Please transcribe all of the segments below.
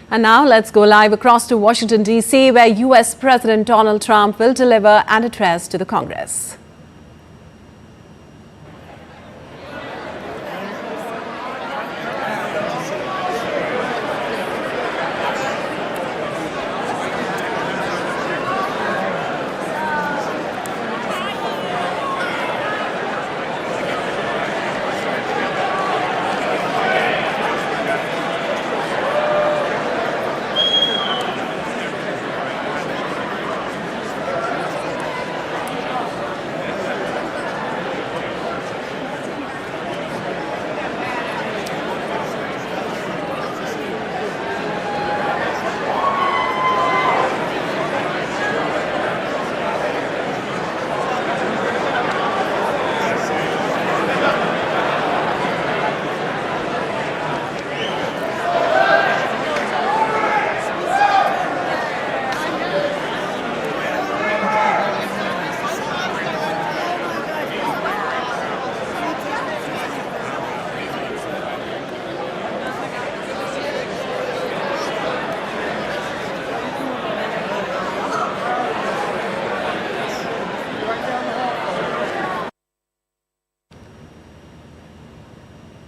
And now let's go live across to Washington, D.C., where U.S. President Donald Trump will deliver an address to the Congress.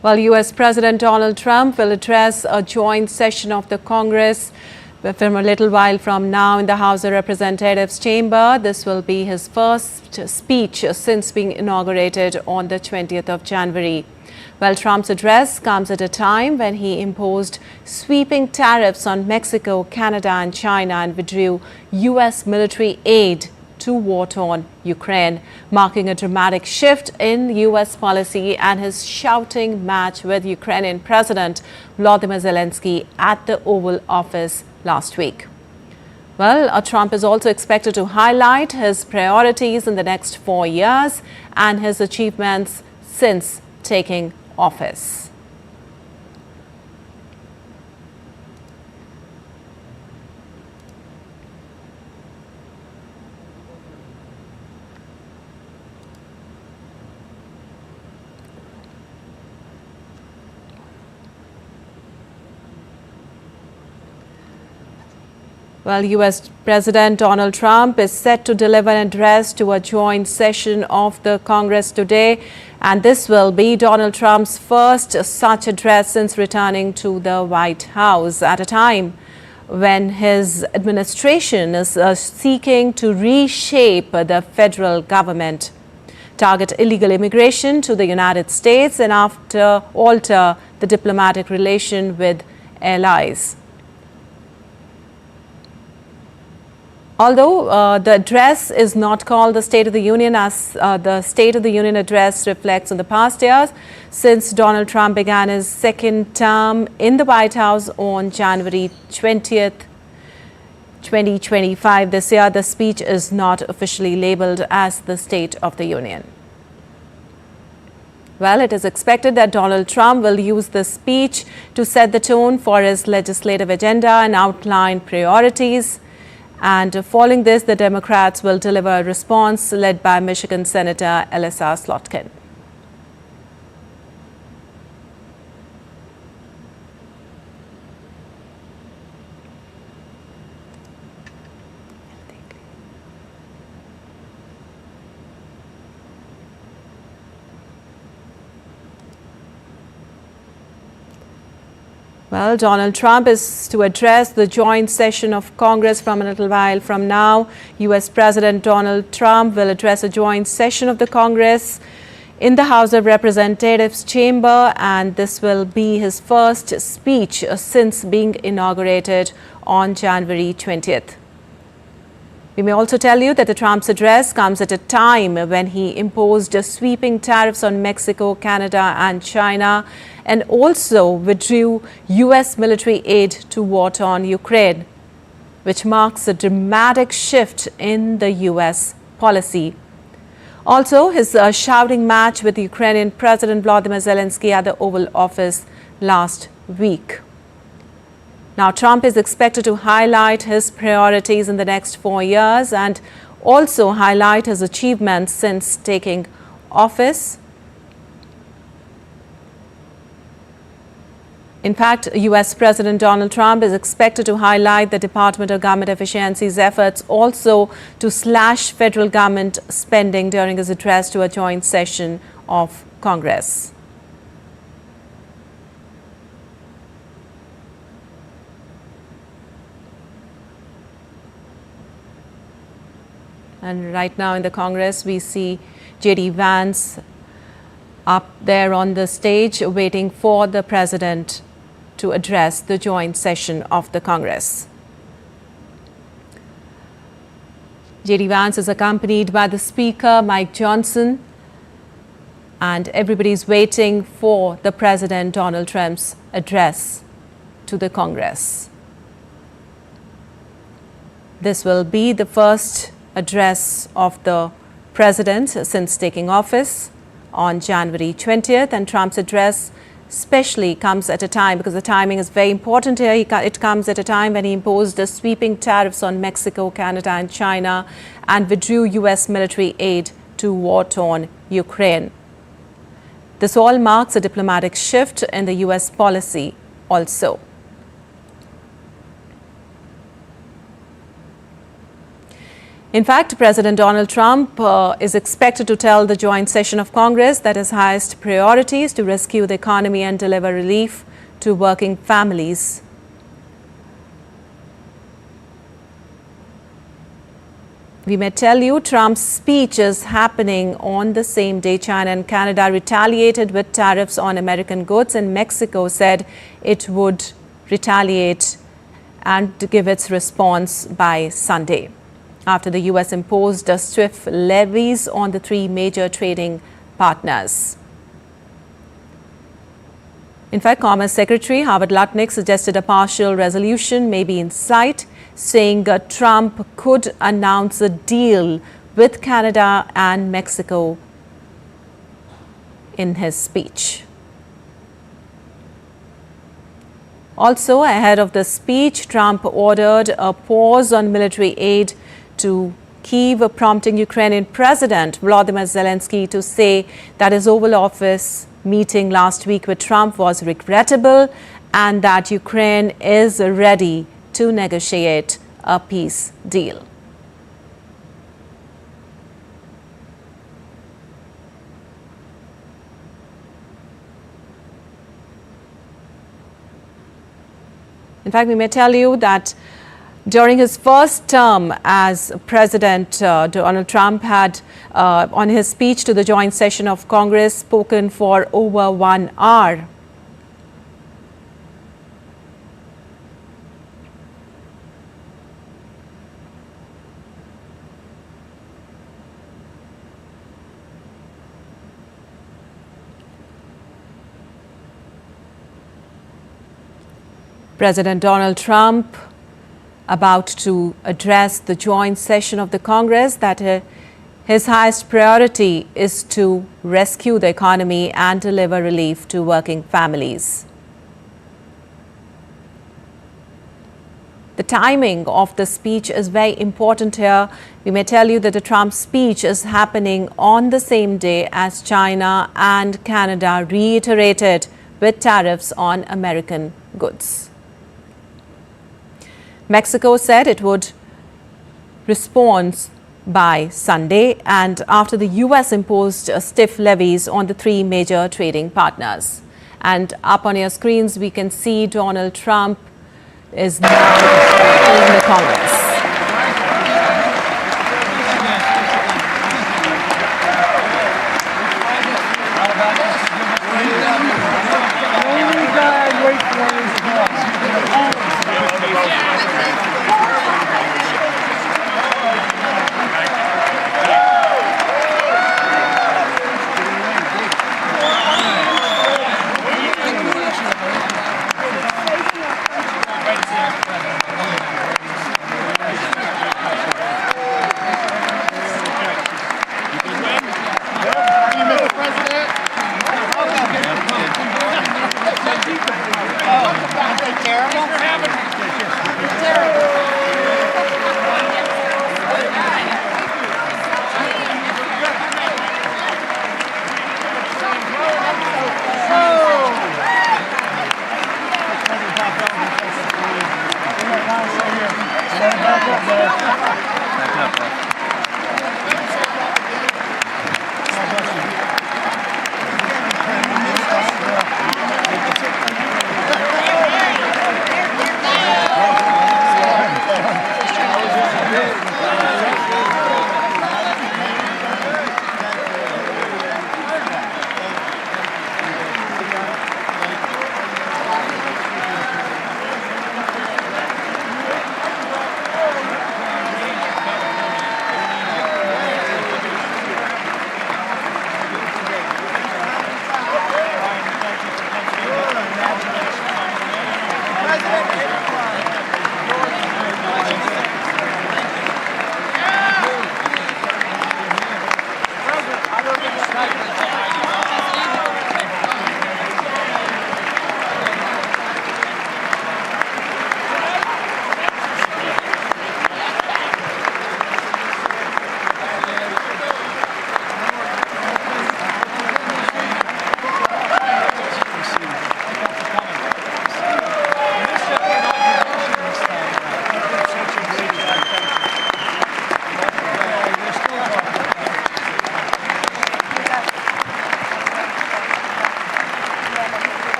Well, U.S. President Donald Trump will address a joint session of the Congress from a little while from now in the House of Representatives chamber. This will be his first speech since being inaugurated on the 20th of January. Well, Trump's address comes at a time when he imposed sweeping tariffs on Mexico, Canada and China and withdrew U.S. military aid to war-torn Ukraine, marking a dramatic shift in U.S. policy and his shouting match with Ukrainian President Volodymyr Zelenskyy at the Oval Office last week. Well, Trump is also expected to highlight his priorities in the next 4 years and his achievements since taking office. Well, U.S. President Donald Trump is set to deliver an address to a joint session of the Congress today. And this will be Donald Trump's first such address since returning to the White House at a time when his administration is seeking to reshape the federal government, target illegal immigration to the United States and alter the diplomatic relation with allies. Although the address is not called the State of the Union, as the State of the Union address reflects on the past years since Donald Trump began his second term in the White House on January 20th, 2025. This year, the speech is not officially labeled as the State of the Union. Well, it is expected that Donald Trump will use this speech to set the tone for his legislative agenda and outline priorities. And following this, the Democrats will deliver a response led by Michigan Senator Elissa Slotkin. Well, Donald Trump is to address the joint session of Congress from a little while from now. U.S. President Donald Trump will address a joint session of the Congress in the House of Representatives chamber, and this will be his first speech since being inaugurated on January 20th. We may also tell you that the Trump's address comes at a time when he imposed sweeping tariffs on Mexico, Canada and China, and also withdrew U.S. military aid to war-torn Ukraine, which marks a dramatic shift in the U.S. policy. Also, his shouting match with Ukrainian President Volodymyr Zelenskyy at the Oval Office last week. Now, Trump is expected to highlight his priorities in the next 4 years and also highlight his achievements since taking office. In fact, U.S. President Donald Trump is expected to highlight the Department of Government Efficiency's efforts also to slash federal government spending during his address to a joint session of Congress. And right now in the Congress, we see J.D. Vance up there on the stage waiting for the president to address the joint session of the Congress. J.D. Vance is accompanied by the Speaker, Mike Johnson, and everybody's waiting for the President Donald Trump's address to the Congress. This will be the first address of the president since taking office on January 20th, and Trump's address especially comes at a time, because the timing is very important here, it comes at a time when he imposed the sweeping tariffs on Mexico, Canada and China and withdrew U.S. military aid to war-torn Ukraine. This all marks a diplomatic shift in the U.S. policy also. In fact, President Donald Trump is expected to tell the joint session of Congress that his highest priority is to rescue the economy and deliver relief to working families. We may tell you Trump's speech is happening on the same day China and Canada retaliated with tariffs on American goods, and Mexico said it would retaliate and give its response by Sunday, after the U.S. imposed swift levies on the three major trading partners. In fact, Commerce Secretary Howard Lutnick suggested a partial resolution may be in sight, saying Trump could announce a deal with Canada and Mexico in his speech. Also, ahead of the speech, Trump ordered a pause on military aid to Kyiv, prompting Ukrainian President Volodymyr Zelenskyy to say that his Oval Office meeting last week with Trump was regrettable and that Ukraine is ready to negotiate a peace deal. In fact, we may tell you that during his first term as President, Donald Trump had, on his speech to the joint session of Congress, spoken for over 1 hour. President Donald Trump about to address the joint session of the Congress that his highest priority is to rescue the economy and deliver relief to working families. The timing of the speech is very important here. We may tell you that the Trump speech is happening on the same day as China and Canada reiterated with tariffs on American goods. Mexico said it would respond by Sunday, and after the U.S. imposed stiff levies on the three major trading partners. And up on your screens, we can see Donald Trump is now in the Congress.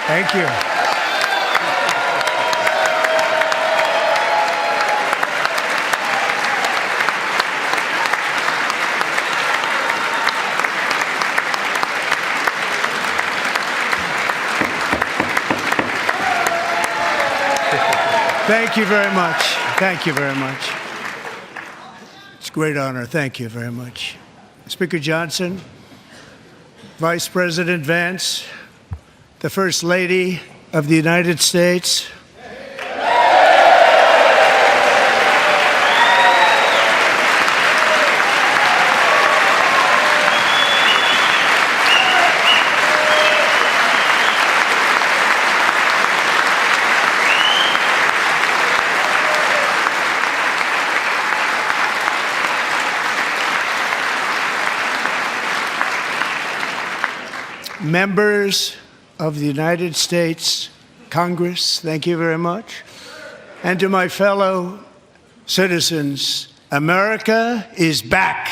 Thank you. Thank you very much. Thank you very much. It's a great honor. Thank you very much. Speaker Johnson, Vice President Vance, the First Lady of the United States, members of the United States Congress, thank you very much. And to my fellow citizens, America is back.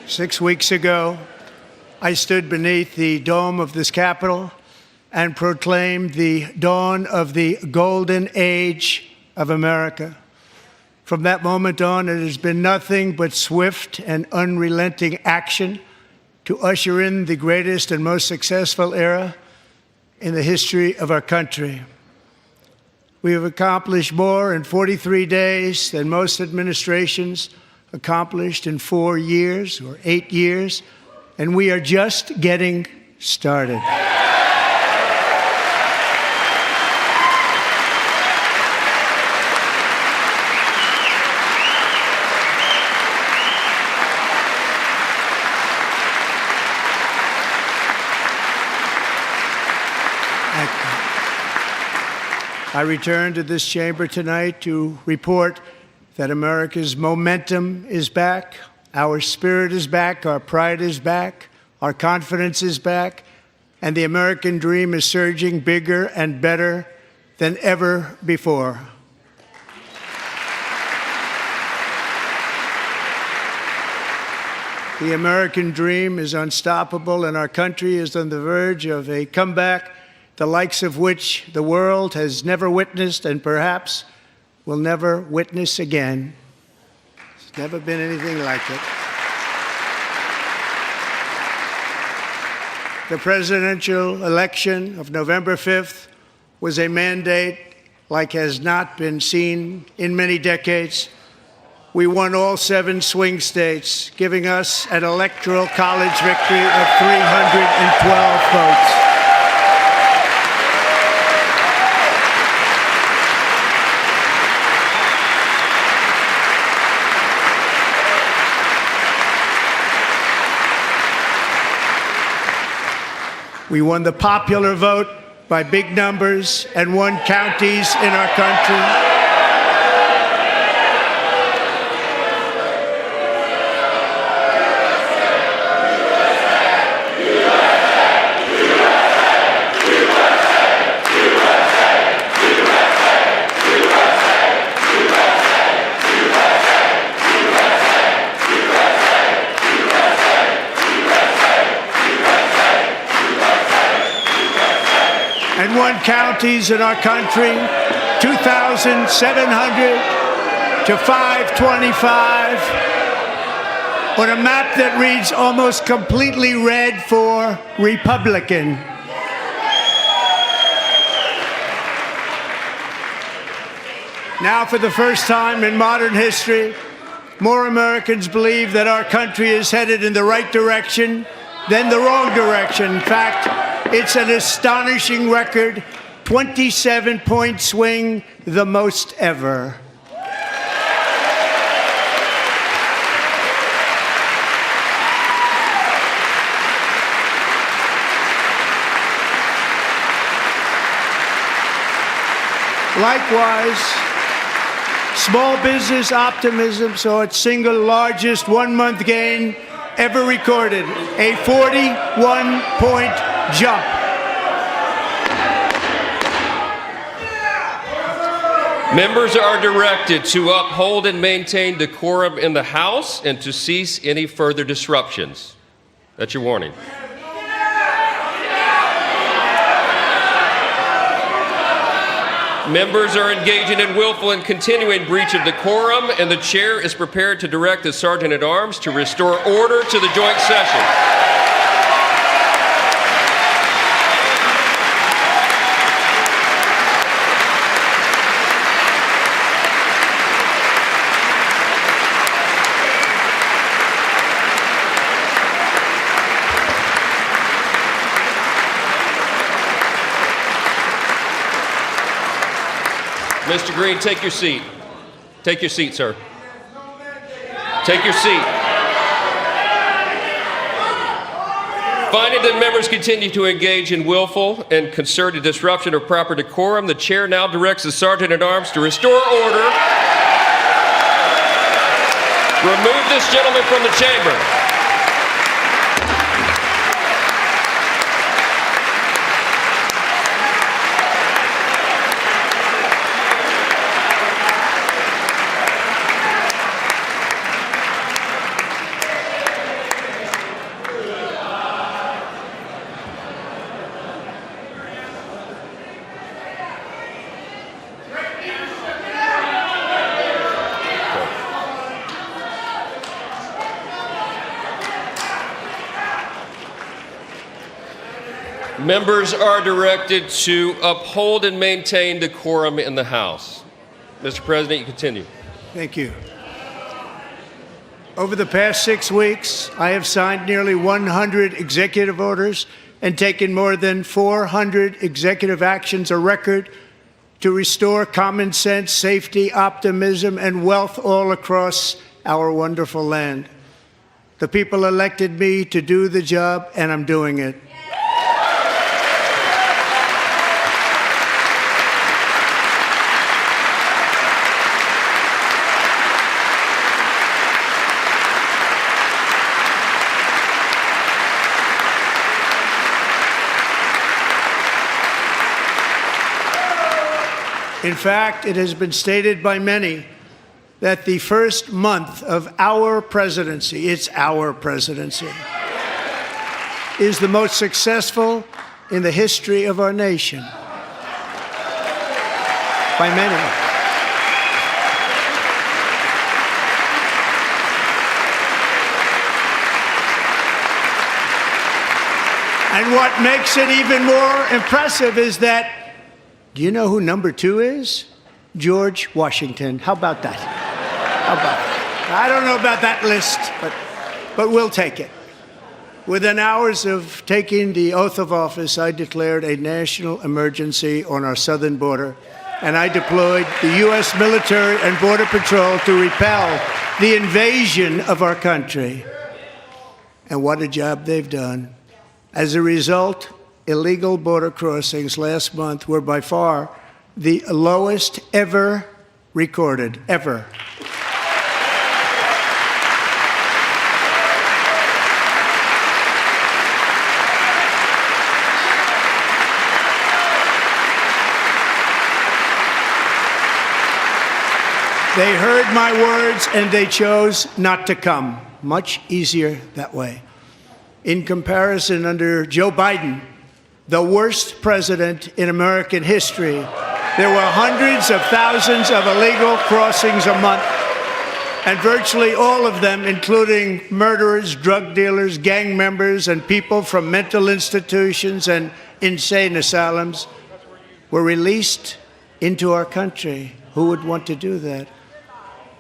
6 weeks ago, I stood beneath the dome of this Capitol and proclaimed the dawn of the golden age of America. From that moment on, it has been nothing but swift and unrelenting action to usher in the greatest and most successful era in the history of our country. We have accomplished more in 43 days than most administrations accomplished in 4 years or 8 years, and we are just getting started. I return to this chamber tonight to report that America's momentum is back, our spirit is back, our pride is back, our confidence is back, and the American dream is surging bigger and better than ever before. The American dream is unstoppable, and our country is on the verge of a comeback, the likes of which the world has never witnessed and perhaps will never witness again. There's never been anything like it. The presidential election of November 5th was a mandate like has not been seen in many decades. We won all 7 swing states, giving us an electoral college victory of 312 votes. We won the popular vote by big numbers and won counties in our country. And won counties in our country, 2,700 to 525, on a map that reads almost completely red for Republican. Now, for the first time in modern history, more Americans believe that our country is headed in the right direction than the wrong direction. In fact, it's an astonishing record, 27-point swing, the most ever. Likewise, small business optimism saw its single largest one-month gain ever recorded, a 41-point jump. Members are directed to uphold and maintain decorum in the House and to cease any further disruptions. That's your warning. Members are engaging in willful and continuing breach of decorum, and the chair is prepared to direct the Sergeant-at-Arms to restore order to the joint session. Mr. Green, take your seat. Take your seat, sir. Take your seat. Finding that members continue to engage in willful and concerted disruption of proper decorum, the chair now directs the Sergeant-at-Arms to restore order. Remove this gentleman from the chamber. Members are directed to uphold and maintain decorum in the House. Mr. President, you continue. Thank you. Over the past 6 weeks, I have signed nearly 100 executive orders and taken more than 400 executive actions, a record to restore common sense, safety, optimism, and wealth all across our wonderful land. The people elected me to do the job, and I'm doing it. In fact, it has been stated by many that the first month of our presidency, it's our presidency, is the most successful in the history of our nation. By many. And what makes it even more impressive is that, do you know who number 2 is? George Washington. How about that? How about that? I don't know about that list, but we'll take it. Within hours of taking the oath of office, I declared a national emergency on our southern border, and I deployed the U.S. military and Border Patrol to repel the invasion of our country. And what a job they've done. As a result, illegal border crossings last month were by far the lowest ever recorded, ever. They heard my words and they chose not to come. Much easier that way. In comparison, under Joe Biden, the worst president in American history, there were hundreds of thousands of illegal crossings a month, and virtually all of them, including murderers, drug dealers, gang members, and people from mental institutions and insane asylums, were released into our country. Who would want to do that?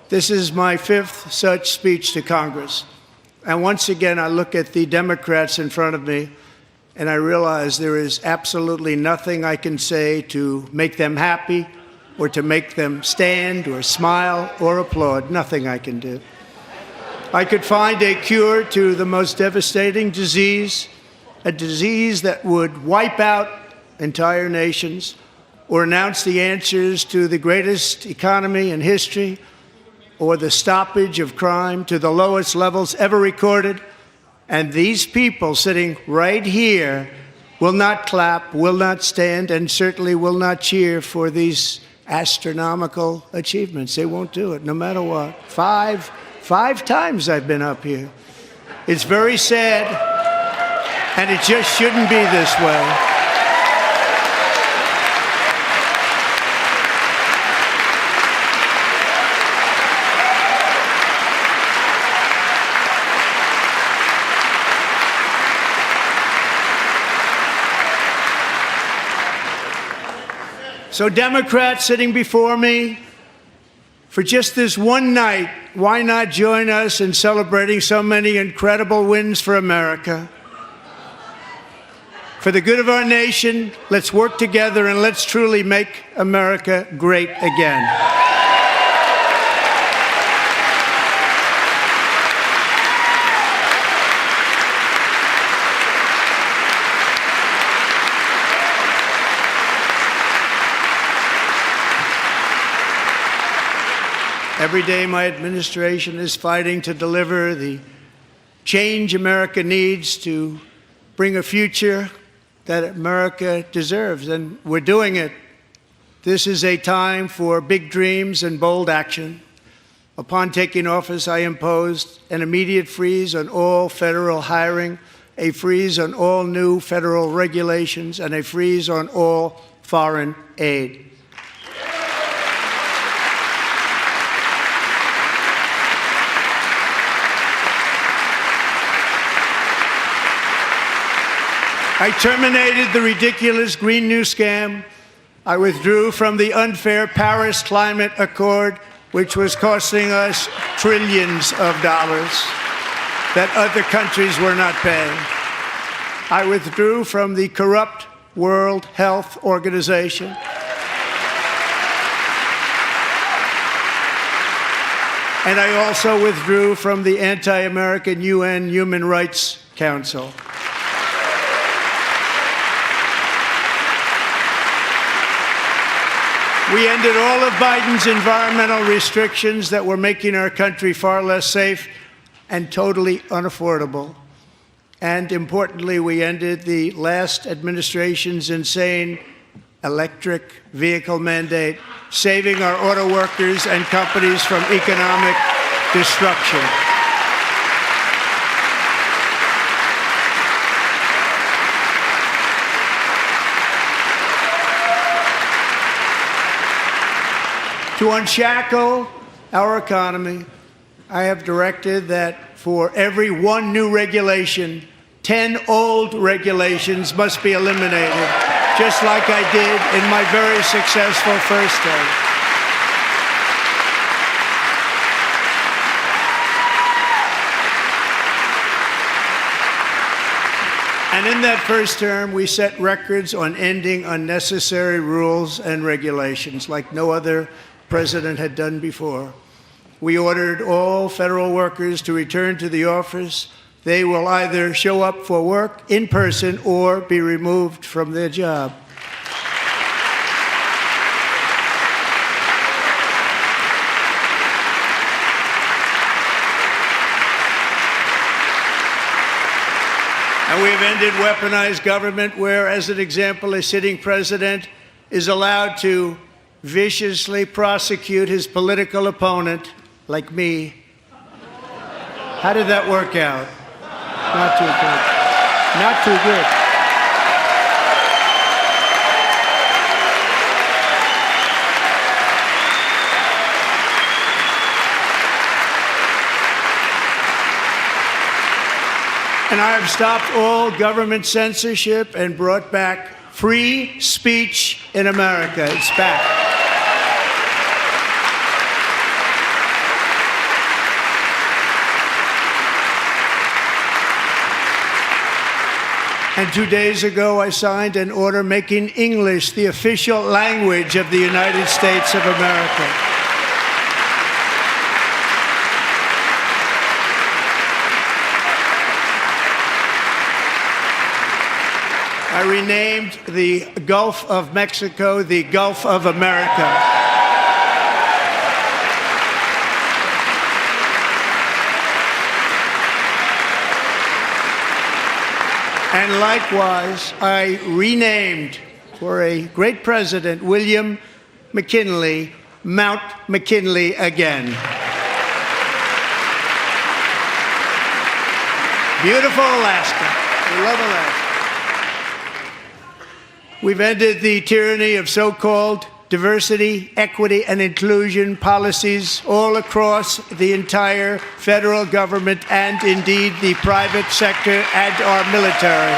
This is my 5th such speech to Congress. And once again, I look at the Democrats in front of me, and I realize there is absolutely nothing I can say to make them happy or to make them stand or smile or applaud. Nothing I can do. I could find a cure to the most devastating disease, a disease that would wipe out entire nations, or announce the answers to the greatest economy in history, or the stoppage of crime to the lowest levels ever recorded. And these people sitting right here will not clap, will not stand, and certainly will not cheer for these astronomical achievements. They won't do it, no matter what. Five times I've been up here. It's very sad, and it just shouldn't be this way. So Democrats sitting before me, for just this one night, why not join us in celebrating so many incredible wins for America? For the good of our nation, let's work together and let's truly make America great again. Every day my administration is fighting to deliver the change America needs to bring a future that America deserves, and we're doing it. This is a time for big dreams and bold action. Upon taking office, I imposed an immediate freeze on all federal hiring, a freeze on all new federal regulations, and a freeze on all foreign aid. I terminated the ridiculous Green New Scam. I withdrew from the unfair Paris Climate Accord, which was costing us trillions of dollars that other countries were not paying. I withdrew from the corrupt World Health Organization. And I also withdrew from the anti-American UN Human Rights Council. We ended all of Biden's environmental restrictions that were making our country far less safe and totally unaffordable. And importantly, we ended the last administration's insane electric vehicle mandate, saving our auto workers and companies from economic destruction. To unshackle our economy, I have directed that for every one new regulation, 10 old regulations must be eliminated, just like I did in my very successful first term. And in that first term, we set records on ending unnecessary rules and regulations like no other president had done before. We ordered all federal workers to return to the office. They will either show up for work in person or be removed from their job. And we have ended weaponized government where, as an example, a sitting president is allowed to viciously prosecute his political opponent, like me. How did that work out? Not too good. Not too good. And I have stopped all government censorship and brought back free speech in America. It's back. And 2 days ago, I signed an order making English the official language of the United States of America. I renamed the Gulf of Mexico the Gulf of America. And likewise, I renamed, for a great president, William McKinley, Mount McKinley again. Beautiful Alaska. We love Alaska. We've ended the tyranny of so-called diversity, equity, and inclusion policies all across the entire federal government and indeed the private sector and our military.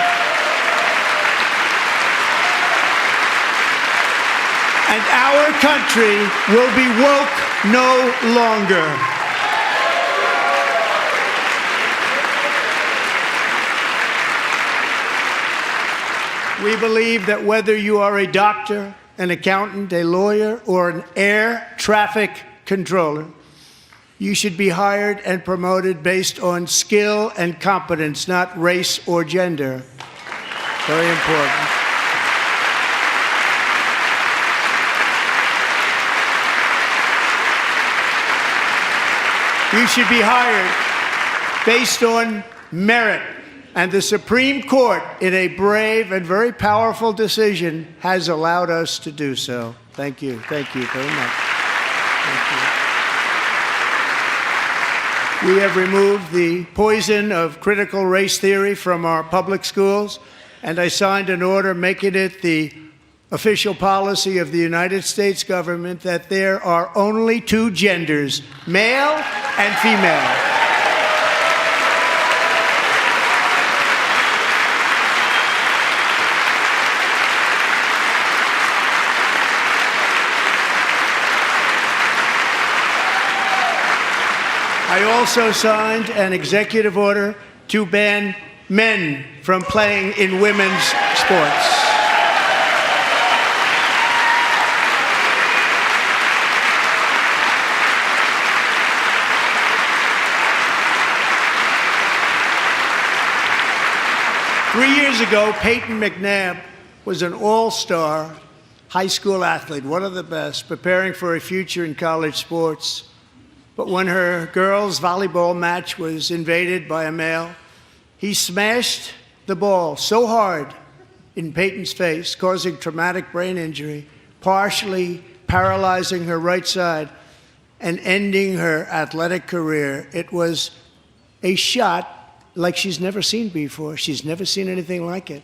And our country will be woke no longer. We believe that whether you are a doctor, an accountant, a lawyer, or an air traffic controller, you should be hired and promoted based on skill and competence, not race or gender. Very important. You should be hired based on merit. And the Supreme Court, in a brave and very powerful decision, has allowed us to do so. Thank you. Thank you very much. Thank you. We have removed the poison of critical race theory from our public schools, and I signed an order making it the official policy of the United States government that there are only two genders, male and female. I also signed an executive order to ban men from playing in women's sports. Three years ago, Peyton McNabb was an all-star high school athlete, one of the best, preparing for a future in college sports. But when her girls' volleyball match was invaded by a male, he smashed the ball so hard in Peyton's face, causing traumatic brain injury, partially paralyzing her right side and ending her athletic career. It was a shot like she's never seen before. She's never seen anything like it.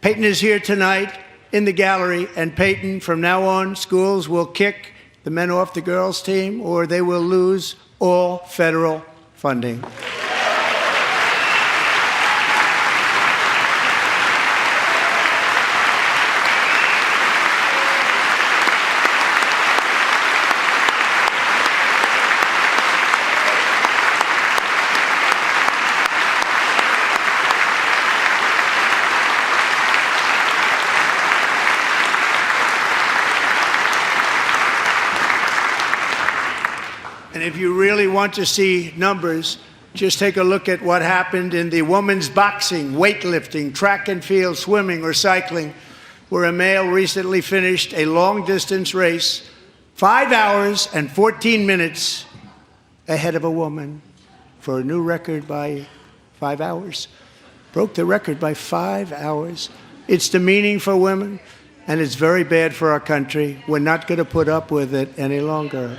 Peyton is here tonight in the gallery, and Peyton, from now on, schools will kick the men off the girls' team, or they will lose all federal funding. And if you really want to see numbers, just take a look at what happened in the women's boxing, weightlifting, track and field, swimming, or cycling, where a male recently finished a long-distance race 5 hours and 14 minutes ahead of a woman for a new record by 5 hours. Broke the record by 5 hours. It's demeaning for women, and it's very bad for our country. We're not going to put up with it any longer.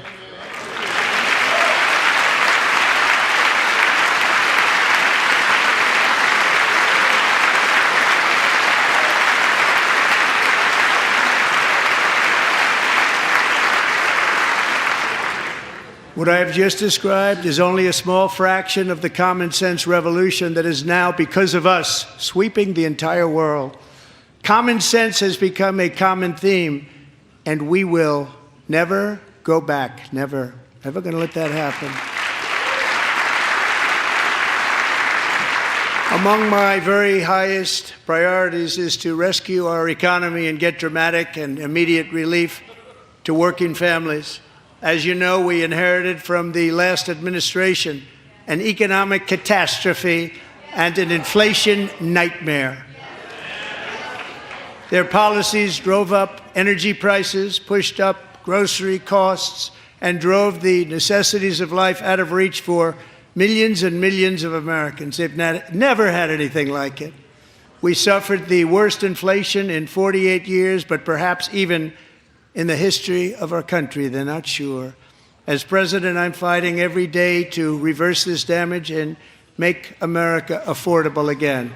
What I have just described is only a small fraction of the common sense revolution that is now, because of us, sweeping the entire world. Common sense has become a common theme, and we will never go back. Never. Never going to let that happen. Among my very highest priorities is to rescue our economy and get dramatic and immediate relief to working families. As you know, we inherited from the last administration an economic catastrophe and an inflation nightmare. Their policies drove up energy prices, pushed up grocery costs, and drove the necessities of life out of reach for millions and millions of Americans. They've never had anything like it. We suffered the worst inflation in 48 years, but perhaps even in the history of our country. They're not sure. As president, I'm fighting every day to reverse this damage and make America affordable again.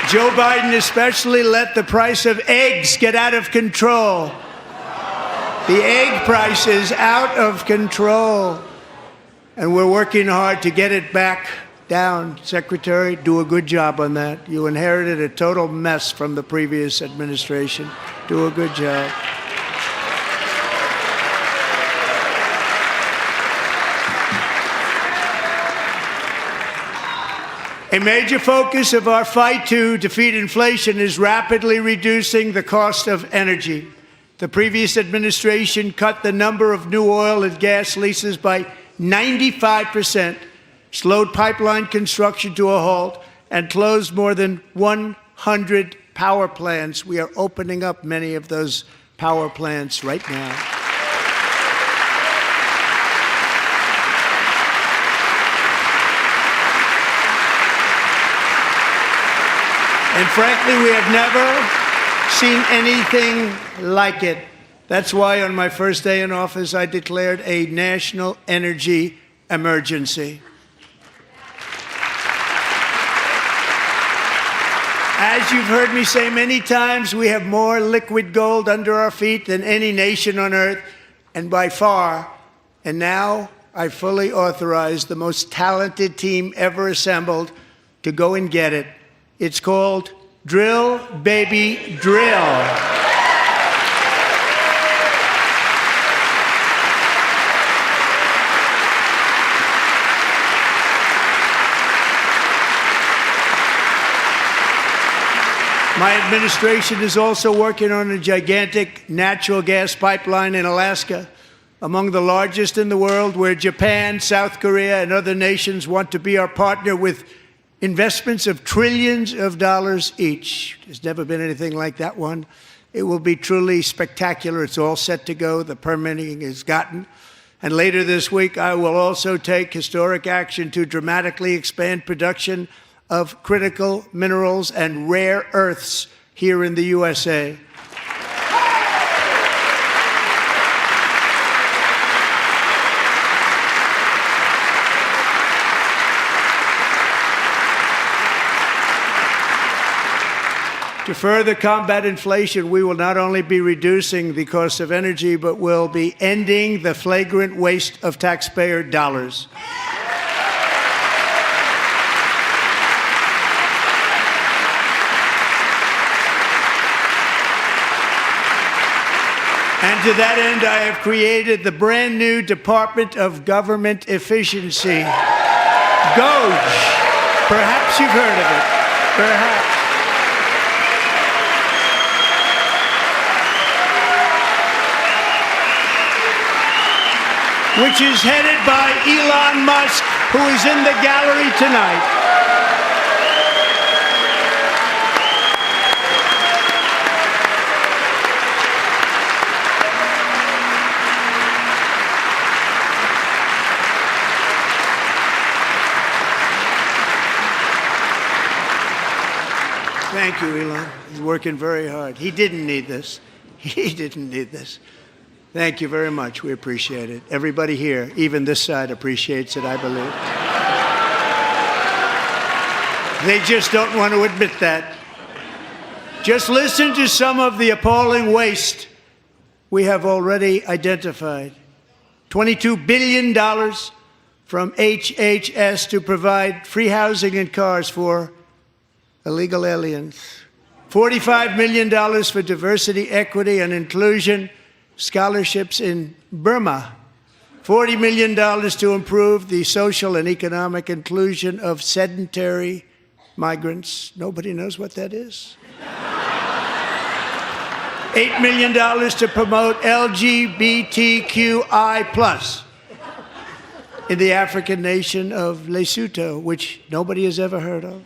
Joe Biden especially let the price of eggs get out of control. The egg price is out of control, and we're working hard to get it back down. Secretary, do a good job on that. You inherited a total mess from the previous administration. Do a good job. A major focus of our fight to defeat inflation is rapidly reducing the cost of energy. The previous administration cut the number of new oil and gas leases by 95%, slowed pipeline construction to a halt, and closed more than 100 power plants. We are opening up many of those power plants right now. And frankly, we have never seen anything like it. That's why on my first day in office, I declared a national energy emergency. As you've heard me say many times, we have more liquid gold under our feet than any nation on earth, and by far. And now I fully authorize the most talented team ever assembled to go and get it. It's called Drill, Baby, Drill. My administration is also working on a gigantic natural gas pipeline in Alaska, among the largest in the world, where Japan, South Korea, and other nations want to be our partner with investments of trillions of dollars each. There's never been anything like that one. It will be truly spectacular. It's all set to go. The permitting is gotten. And later this week, I will also take historic action to dramatically expand production of critical minerals and rare earths here in the USA. To further combat inflation, we will not only be reducing the cost of energy, but will be ending the flagrant waste of taxpayer dollars. And to that end, I have created the brand new Department of Government Efficiency, DOGE. Perhaps you've heard of it. Perhaps. Which is headed by Elon Musk, who is in the gallery tonight. Thank you, Elon. He's working very hard. He didn't need this. He didn't need this. Thank you very much. We appreciate it. Everybody here, even this side, appreciates it, I believe. They just don't want to admit that. Just listen to some of the appalling waste we have already identified. $22 billion from HHS to provide free housing and cars for illegal aliens. $45 million for diversity, equity, and inclusion scholarships in Burma. $40 million to improve the social and economic inclusion of sedentary migrants. Nobody knows what that is. $8 million to promote LGBTQI+ in the African nation of Lesotho, which nobody has ever heard of.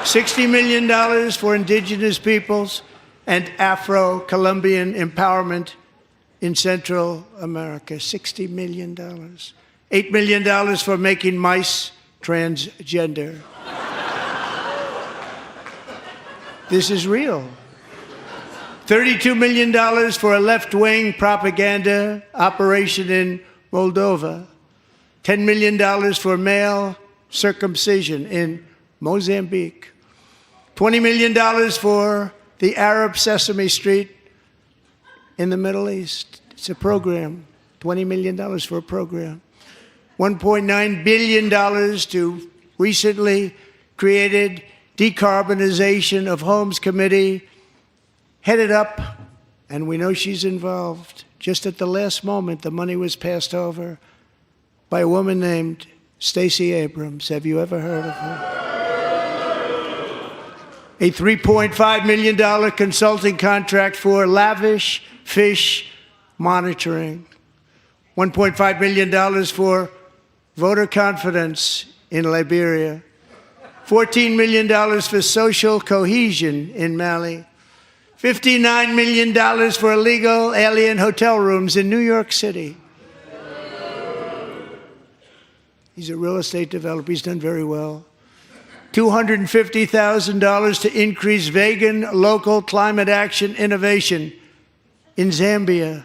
$60 million for indigenous peoples and Afro-Colombian empowerment in Central America. $60 million. $8 million for making mice transgender. This is real. $32 million for a left-wing propaganda operation in Moldova. $10 million for male circumcision in Mozambique. $20 million for the Arab Sesame Street in the Middle East. It's a program. $20 million for a program. $1.9 billion to recently created Decarbonization of Homes Committee, headed up, and we know she's involved. Just at the last moment, the money was passed over by a woman named Stacey Abrams. Have you ever heard of her? A $3.5 million consulting contract for lavish fish monitoring. $1.5 million for voter confidence in Liberia, $14 million for social cohesion in Mali, $59 million for illegal alien hotel rooms in New York City. He's a real estate developer. He's done very well. $250,000 to increase vegan local climate action innovation in Zambia.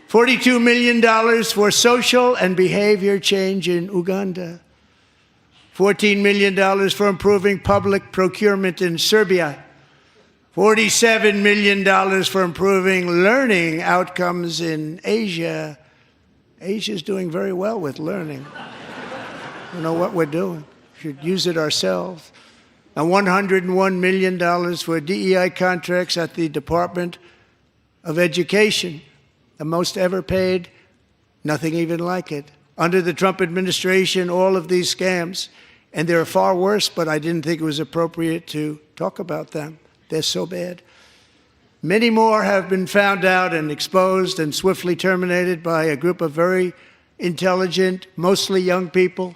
$42 million for social and behavior change in Uganda. $14 million for improving public procurement in Serbia. $47 million for improving learning outcomes in Asia. Asia's doing very well with learning. We know what we're doing. We should use it ourselves. And $101 million for DEI contracts at the Department of Education, the most ever paid, nothing even like it. Under the Trump administration, all of these scams, and they're far worse, but I didn't think it was appropriate to talk about them. They're so bad. Many more have been found out and exposed and swiftly terminated by a group of very intelligent, mostly young people,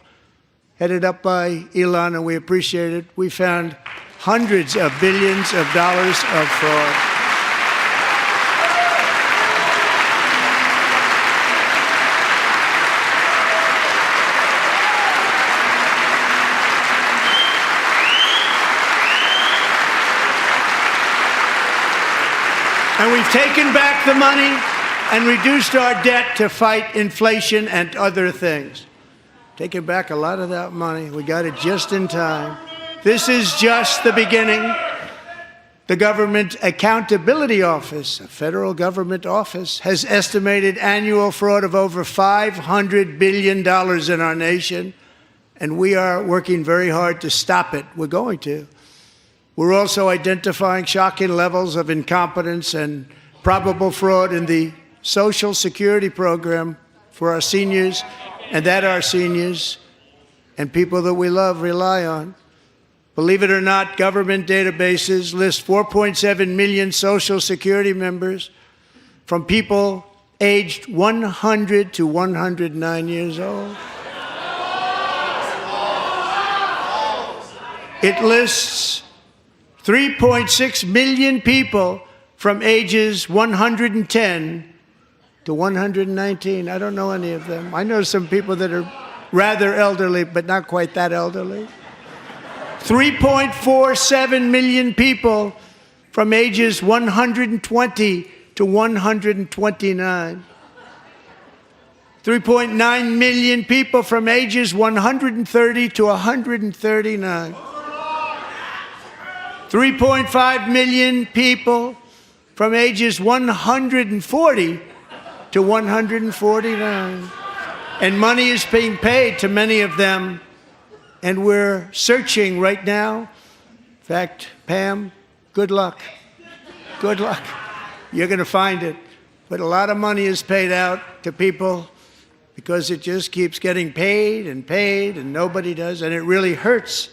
headed up by Elon, and we appreciate it. We found hundreds of billions of dollars of fraud. And we've taken back the money and reduced our debt to fight inflation and other things. Taken back a lot of that money. We got it just in time. This is just the beginning. The Government Accountability Office, a federal government office, has estimated annual fraud of over $500 billion in our nation, and we are working very hard to stop it. We're going to. We're also identifying shocking levels of incompetence and probable fraud in the Social Security program for our seniors, and that our seniors and people that we love rely on. Believe it or not, government databases list 4.7 million Social Security members from people aged 100 to 109 years old. It lists 3.6 million people from ages 110 to 119. I don't know any of them. I know some people that are rather elderly, but not quite that elderly. 3.47 million people from ages 120 to 129. 3.9 million people from ages 130 to 139. 3.5 million people from ages 140 to 149. And money is being paid to many of them, and we're searching right now. In fact, Pam, good luck. Good luck. You're going to find it. But a lot of money is paid out to people because it just keeps getting paid, and nobody does, and it really hurts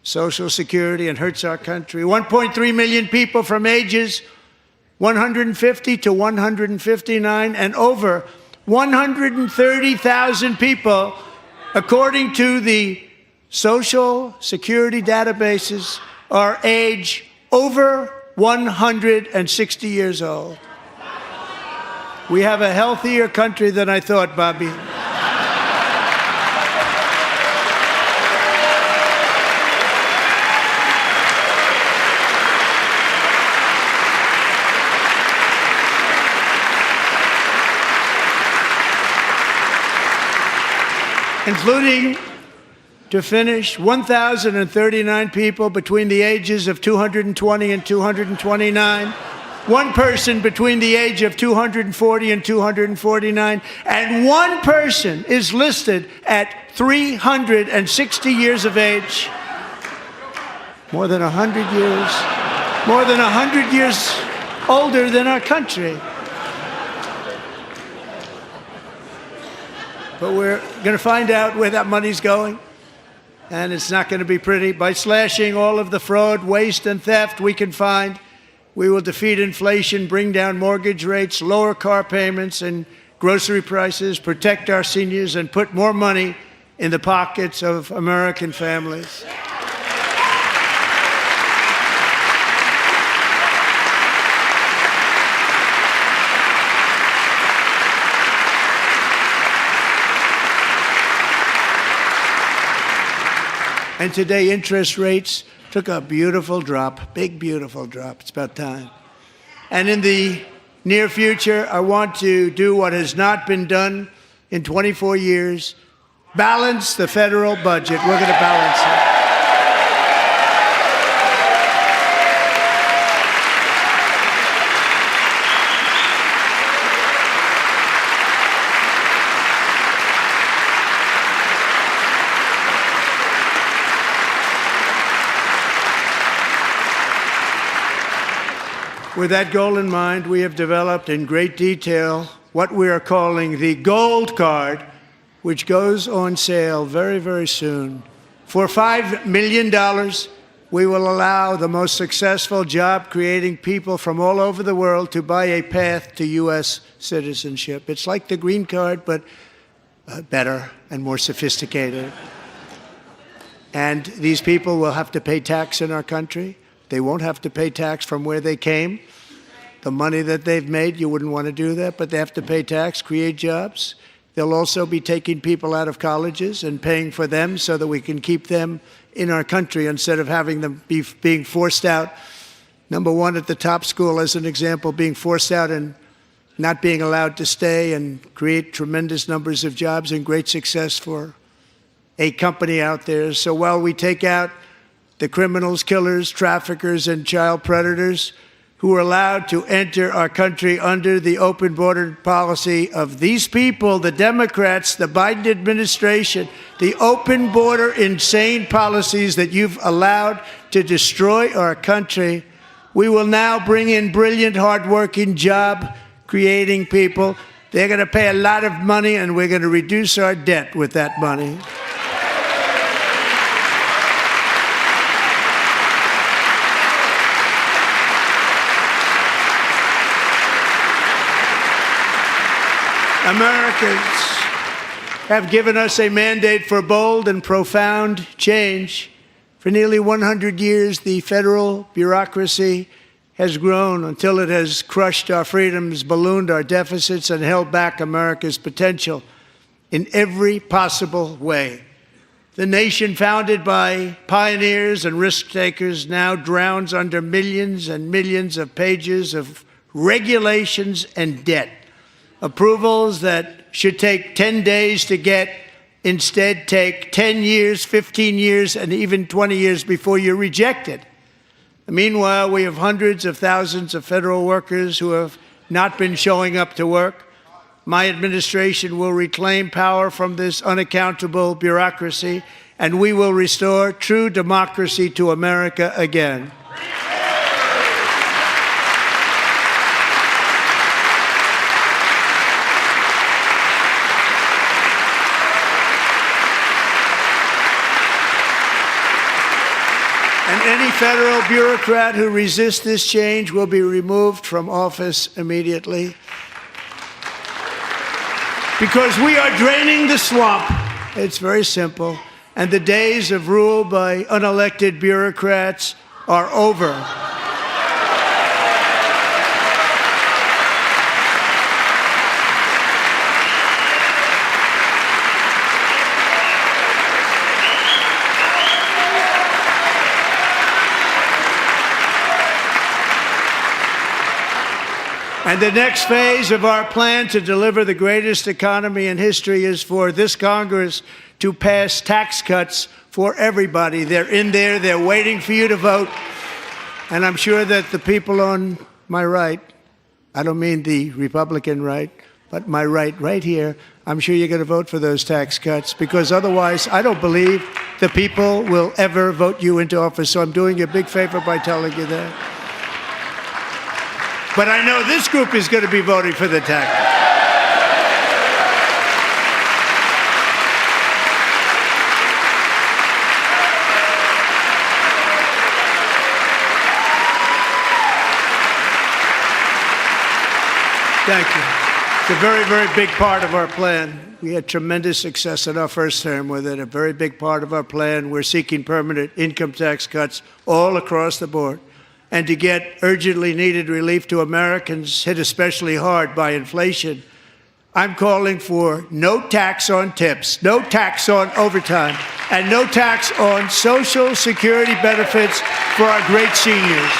Social Security and hurts our country. 1.3 million people from ages 150 to 159, and over 130,000 people, according to the Social Security databases, are age over 160 years old. We have a healthier country than I thought, Bobby. Including, to finish, 1,039 people between the ages of 220 and 229, one person between the age of 240 and 249, and one person is listed at 360 years of age. More than 100 years older than our country. But we're going to find out where that money's going, and it's not going to be pretty. By slashing all of the fraud, waste, and theft we can find, we will defeat inflation, bring down mortgage rates, lower car payments, and grocery prices, protect our seniors, and put more money in the pockets of American families. And today, interest rates took a beautiful drop, big, beautiful drop. It's about time. And in the near future, I want to do what has not been done in 24 years, balance the federal budget. We're going to balance it. With that goal in mind, we have developed in great detail what we are calling the Gold Card, which goes on sale very, very soon. For $5 million, we will allow the most successful job-creating people from all over the world to buy a path to U.S. citizenship. It's like the Green Card, but better and more sophisticated. And these people will have to pay tax in our country. They won't have to pay tax from where they came. The money that they've made, you wouldn't want to do that, but they have to pay tax, create jobs. They'll also be taking people out of colleges and paying for them so that we can keep them in our country instead of having them being forced out. Number one, at the top school, as an example, being forced out and not being allowed to stay and create tremendous numbers of jobs and great success for a company out there. So while we take out the criminals, killers, traffickers, and child predators who are allowed to enter our country under the open border policy of these people, the Democrats, the Biden administration, the open border insane policies that you've allowed to destroy our country, we will now bring in brilliant, hardworking, job-creating people. They're going to pay a lot of money, and we're going to reduce our debt with that money. Americans have given us a mandate for bold and profound change. For nearly 100 years, the federal bureaucracy has grown until it has crushed our freedoms, ballooned our deficits, and held back America's potential in every possible way. The nation founded by pioneers and risk-takers now drowns under millions and millions of pages of regulations and debt. Approvals that should take 10 days to get instead take 10 years, 15 years, and even 20 years before you're rejected. Meanwhile, we have hundreds of thousands of federal workers who have not been showing up to work. My administration will reclaim power from this unaccountable bureaucracy, and we will restore true democracy to America again. And any federal bureaucrat who resists this change will be removed from office immediately. Because we are draining the swamp. It's very simple. And the days of rule by unelected bureaucrats are over. And the next phase of our plan to deliver the greatest economy in history is for this Congress to pass tax cuts for everybody. They're in there. They're waiting for you to vote. And I'm sure that the people on my right, I don't mean the Republican right, but my right here, I'm sure you're going to vote for those tax cuts, because otherwise I don't believe the people will ever vote you into office. So I'm doing you a big favor by telling you that. But I know this group is going to be voting for the tax. Thank you. It's a very, very big part of our plan. We had tremendous success in our first term with it, a very big part of our plan. We're seeking permanent income tax cuts all across the board. And to get urgently needed relief to Americans hit especially hard by inflation, I'm calling for no tax on tips, no tax on overtime, and no tax on Social Security benefits for our great seniors.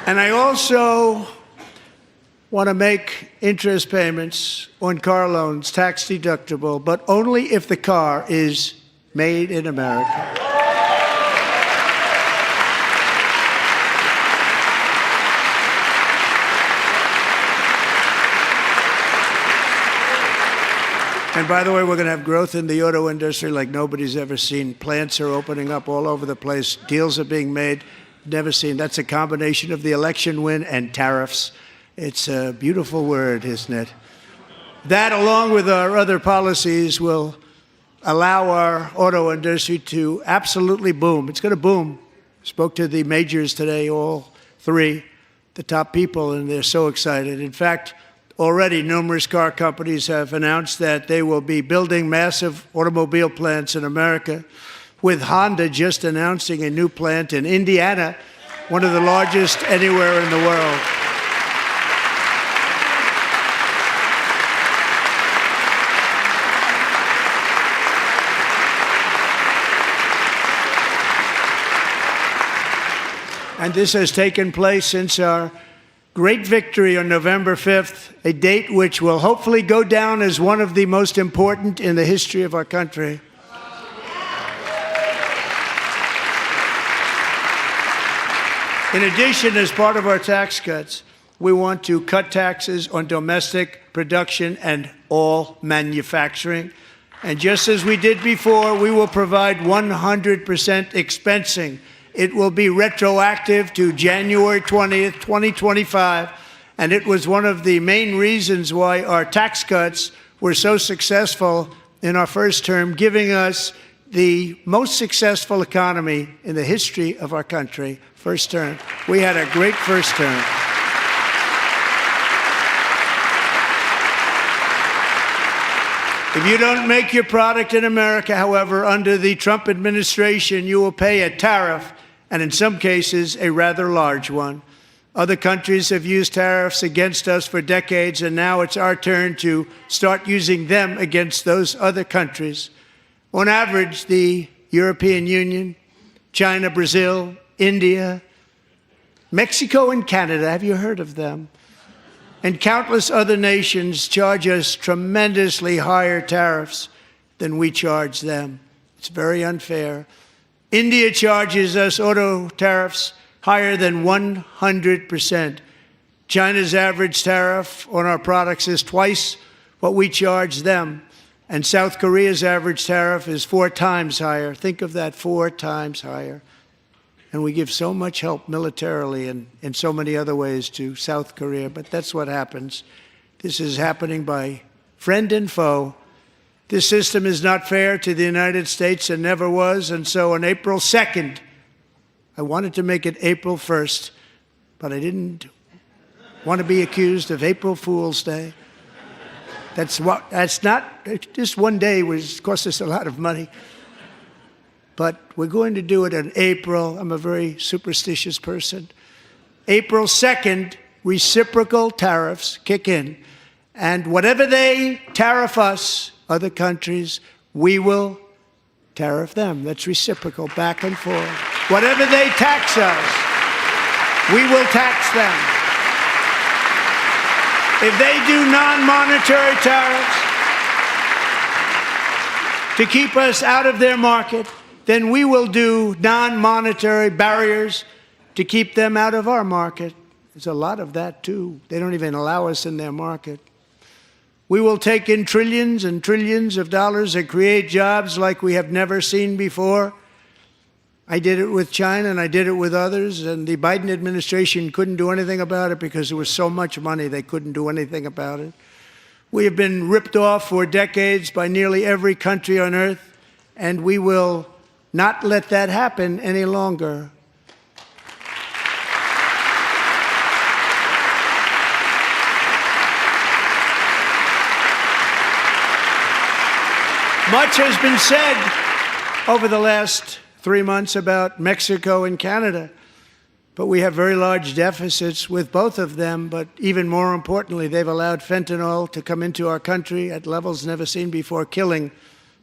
And I also want to make interest payments on car loans tax deductible, but only if the car is made in America. And by the way, we're going to have growth in the auto industry like nobody's ever seen. Plants are opening up all over the place. Deals are being made. Never seen. That's a combination of the election win and tariffs. It's a beautiful word, isn't it? That, along with our other policies, will allow our auto industry to absolutely boom. It's going to boom. Spoke to the majors today, all three, the top people, and they're so excited. In fact, already numerous car companies have announced that they will be building massive automobile plants in America, with Honda just announcing a new plant in Indiana, one of the largest anywhere in the world. And this has taken place since our great victory on November 5th, a date which will hopefully go down as one of the most important in the history of our country. In addition, as part of our tax cuts, we want to cut taxes on domestic production and all manufacturing. And just as we did before, we will provide 100% expensing. It will be retroactive to January 20th, 2025. And it was one of the main reasons why our tax cuts were so successful in our first term, giving us the most successful economy in the history of our country. First term. We had a great first term. If you don't make your product in America, however, under the Trump administration, you will pay a tariff, and in some cases, a rather large one. Other countries have used tariffs against us for decades, and now it's our turn to start using them against those other countries. On average, the European Union, China, Brazil, India, Mexico, and Canada, have you heard of them? And countless other nations charge us tremendously higher tariffs than we charge them. It's very unfair. India charges us auto tariffs higher than 100%. China's average tariff on our products is twice what we charge them. And South Korea's average tariff is 4 times higher. Think of that, 4 times higher. And we give so much help militarily and in so many other ways to South Korea, but that's what happens. This is happening by friend and foe. This system is not fair to the United States and never was, and so on April 2nd, I wanted to make it April 1st, but I didn't want to be accused of April Fool's Day. That's not, just one day cost us a lot of money. But we're going to do it in April. I'm a very superstitious person. April 2nd, reciprocal tariffs kick in. And whatever they tariff us, other countries, we will tariff them. That's reciprocal, back and forth. Whatever they tax us, we will tax them. If they do non-monetary tariffs to keep us out of their market, then we will do non-monetary barriers to keep them out of our market. There's a lot of that, too. They don't even allow us in their market. We will take in trillions and trillions of dollars and create jobs like we have never seen before. I did it with China and I did it with others, and the Biden administration couldn't do anything about it because there was so much money they couldn't do anything about it. We have been ripped off for decades by nearly every country on earth, and we will not let that happen any longer. Much has been said over the last 3 months about Mexico and Canada, but we have very large deficits with both of them. But even more importantly, they've allowed fentanyl to come into our country at levels never seen before, killing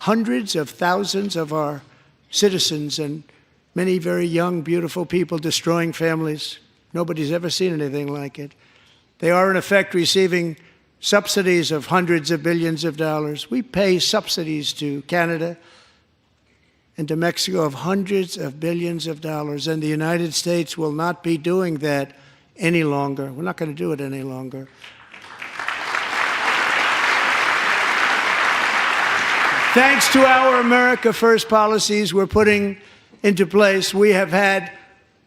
hundreds of thousands of our citizens and many very young, beautiful people, destroying families. Nobody's ever seen anything like it. They are, in effect, receiving subsidies of hundreds of billions of dollars. We pay subsidies to Canada and to Mexico of hundreds of billions of dollars, and the United States will not be doing that any longer. We're not going to do it any longer. Thanks to our America First policies we're putting into place, we have had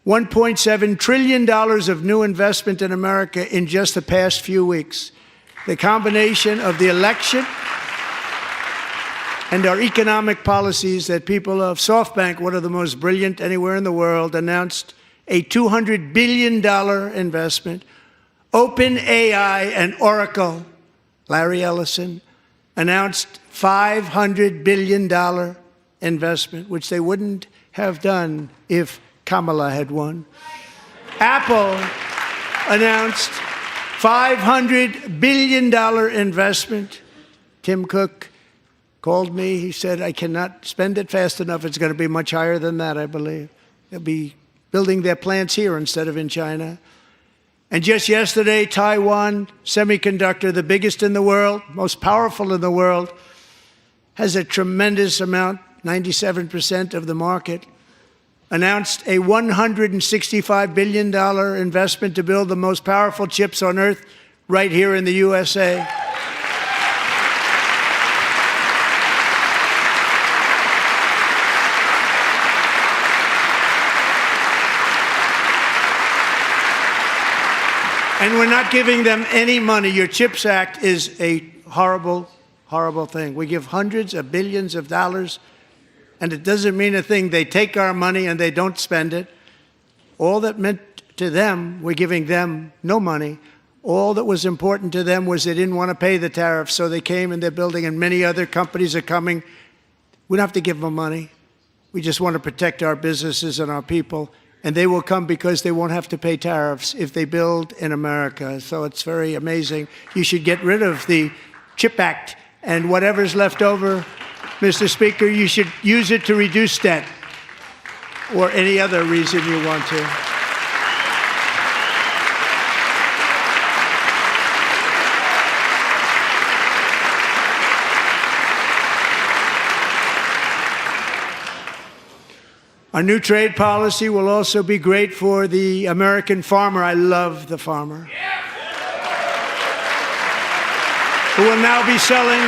$1.7 trillion of new investment in America in just the past few weeks. The combination of the election and our economic policies that people of SoftBank, one of the most brilliant anywhere in the world, announced a $200 billion investment. OpenAI and Oracle, Larry Ellison, announced $500 billion investment, which they wouldn't have done if Kamala had won. Apple announced $500 billion investment. Tim Cook called me. He said, I cannot spend it fast enough. It's going to be much higher than that, I believe. They'll be building their plants here instead of in China. And just yesterday, Taiwan Semiconductor, the biggest in the world, most powerful in the world, has a tremendous amount, 97% of the market, announced a $165 billion investment to build the most powerful chips on earth right here in the USA. And we're not giving them any money. Your CHIPS Act is a horrible, horrible thing. We give hundreds of billions of dollars, and it doesn't mean a thing. They take our money and they don't spend it. All that meant to them, we're giving them no money. All that was important to them was they didn't want to pay the tariffs, so they came and they're building, and many other companies are coming. We don't have to give them money. We just want to protect our businesses and our people. And they will come because they won't have to pay tariffs if they build in America. So it's very amazing. You should get rid of the CHIP Act, and whatever's left over, Mr. Speaker, you should use it to reduce debt or any other reason you want to. Our new trade policy will also be great for the American farmer. I love the farmer. Who will now be selling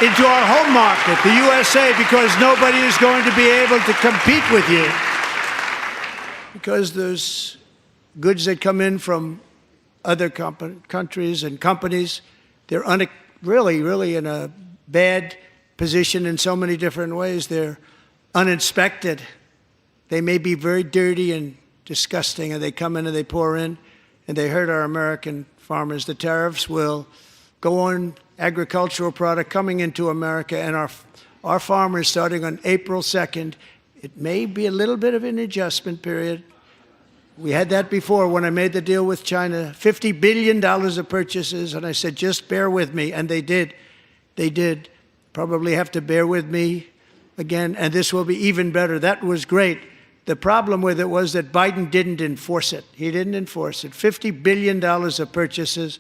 into our home market, the USA, because nobody is going to be able to compete with you. Because there's goods that come in from other countries and companies. They're really in a bad position in so many different ways. They're uninspected. They may be very dirty and disgusting, and they come in and they pour in, and they hurt our American farmers. The tariffs will go on agricultural product coming into America, and our farmers, starting on April 2nd, it may be a little bit of an adjustment period. We had that before when I made the deal with China, $50 billion of purchases, and I said, just bear with me, and they did. They did. Probably have to bear with me again, and this will be even better. That was great. The problem with it was that Biden didn't enforce it. He didn't enforce it. $50 billion of purchases,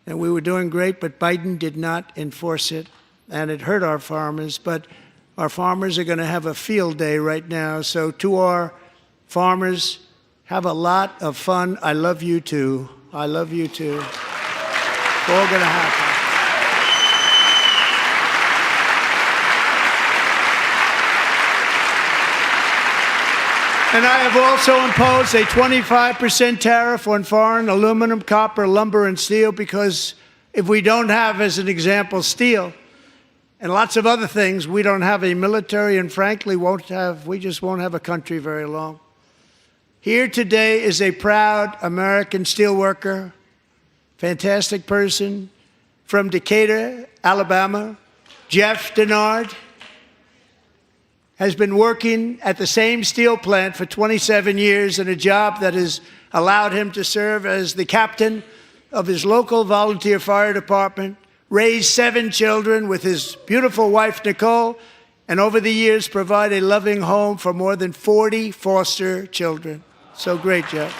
and we were doing great, but Biden did not enforce it, and it hurt our farmers. But our farmers are going to have a field day right now. So to our farmers, have a lot of fun. I love you too. I love you too. It's all going to happen. And I have also imposed a 25% tariff on foreign aluminum, copper, lumber, and steel because If we don't have, as an example, steel and lots of other things, we don't have a military and frankly we just won't have a country very long. Here today is a proud American steelworker, fantastic person from Decatur, Alabama. Jeff Denard has been working at the same steel plant for 27 years in a job that has allowed him to serve as the captain of his local volunteer fire department, raise 7 children with his beautiful wife, Nicole, and over the years provide a loving home for more than 40 foster children. So great, Jeff.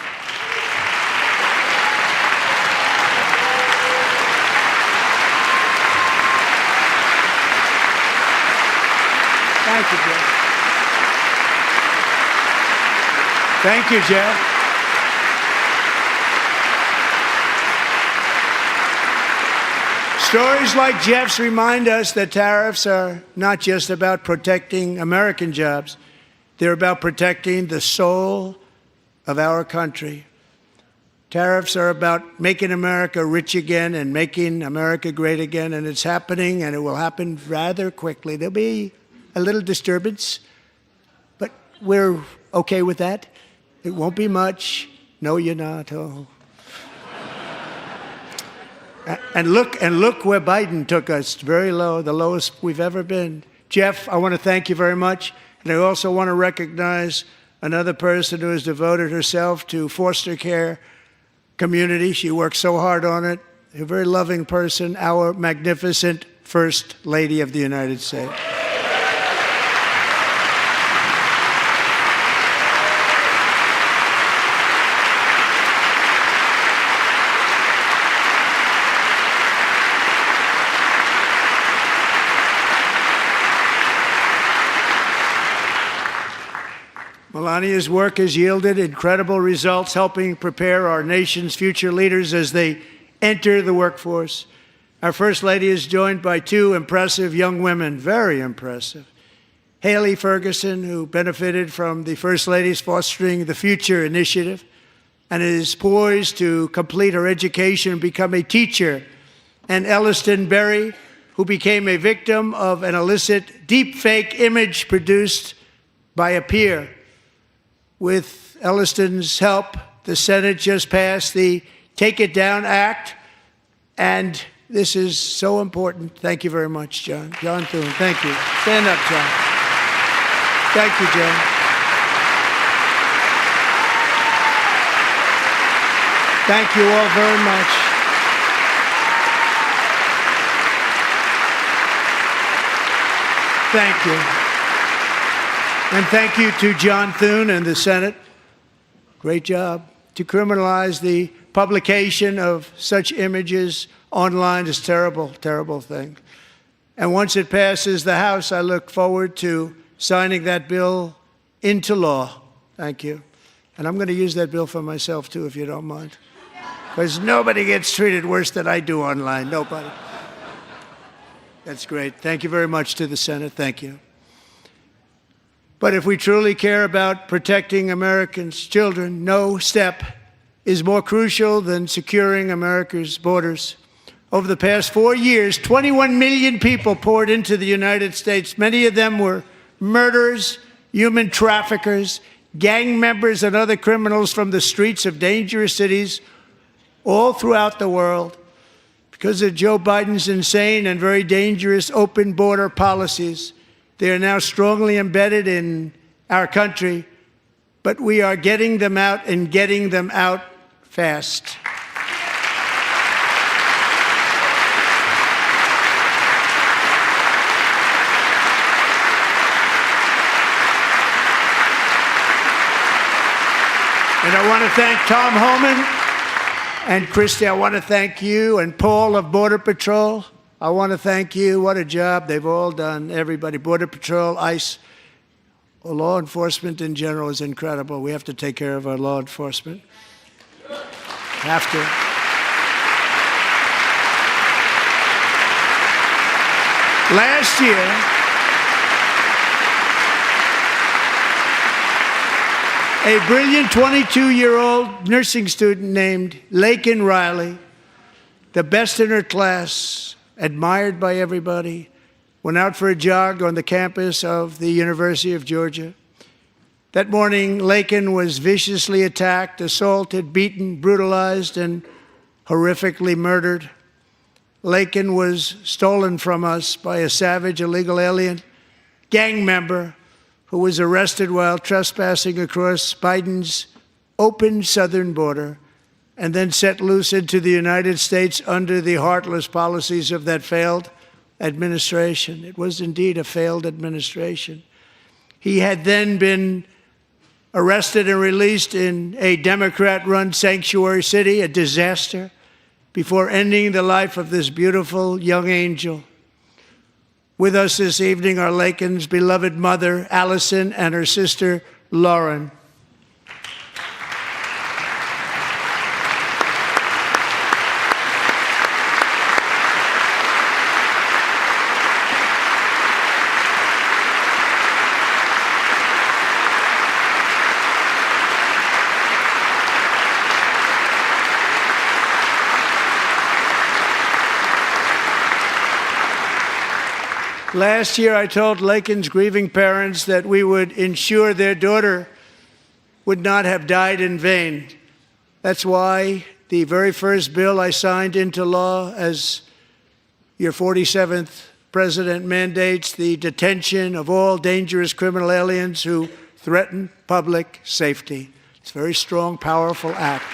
Thank you, Jeff. Thank you, Jeff. Stories like Jeff's remind us that tariffs are not just about protecting American jobs. They're about protecting the soul of our country. Tariffs are about making America rich again and making America great again, and it's happening, and it will happen rather quickly. There'll be a little disturbance, but we're okay with that. It won't be much. No, you're not. Oh. And look where Biden took us, very low, the lowest we've ever been. Jeff, I want to thank you very much, and I also want to recognize another person who has devoted herself to foster care community. She works so hard on it. A very loving person, our magnificent First Lady of the United States. Melania's work has yielded incredible results, helping prepare our nation's future leaders as they enter the workforce. Our First Lady is joined by 2 impressive young women, very impressive. Haley Ferguson, who benefited from the First Lady's Fostering the Future initiative and is poised to complete her education and become a teacher. And Elliston Berry, who became a victim of an illicit deepfake image produced by a peer. With Elliston's help, the Senate just passed the Take It Down Act, and this is so important. Thank you very much, John. John Thune, thank you. Stand up, John. Thank you, John. Thank you all very much. Thank you. And thank you to John Thune and the Senate. Great job. To criminalize the publication of such images online is a terrible, terrible thing. And once it passes the House, I look forward to signing that bill into law. Thank you. And I'm going to use that bill for myself, too, if you don't mind. Because nobody gets treated worse than I do online. Nobody. That's great. Thank you very much to the Senate. Thank you. But if we truly care about protecting Americans' children, no step is more crucial than securing America's borders. Over the past 4 years, 21 million people poured into the United States. Many of them were murderers, human traffickers, gang members, and other criminals from the streets of dangerous cities all throughout the world. Because of Joe Biden's insane and very dangerous open border policies, they are now strongly embedded in our country, but we are getting them out and getting them out fast. And I want to thank Tom Homan and Christy. I want to thank you and Paul of Border Patrol. I want to thank you. What a job they've all done, everybody. Border Patrol, ICE, law enforcement in general is incredible. We have to take care of our law enforcement. Have to. Last year, a brilliant 22-year-old nursing student named Laken Riley the best in her class, admired by everybody, went out for a jog on the campus of the University of Georgia. That morning, Laken was viciously attacked, assaulted, beaten, brutalized, and horrifically murdered. Laken was stolen from us by a savage illegal alien gang member who was arrested while trespassing across Biden's open southern border and then set loose into the United States under the heartless policies of that failed administration. It was indeed a failed administration. He had then been arrested and released in a Democrat-run sanctuary city, a disaster, before ending the life of this beautiful young angel. With us this evening are Laken's beloved mother, Allison, and her sister, Lauren. Last year, I told Laken's grieving parents that we would ensure their daughter would not have died in vain. That's why the very first bill I signed into law as your 47th president mandates the detention of all dangerous criminal aliens who threaten public safety. It's a very strong, powerful act.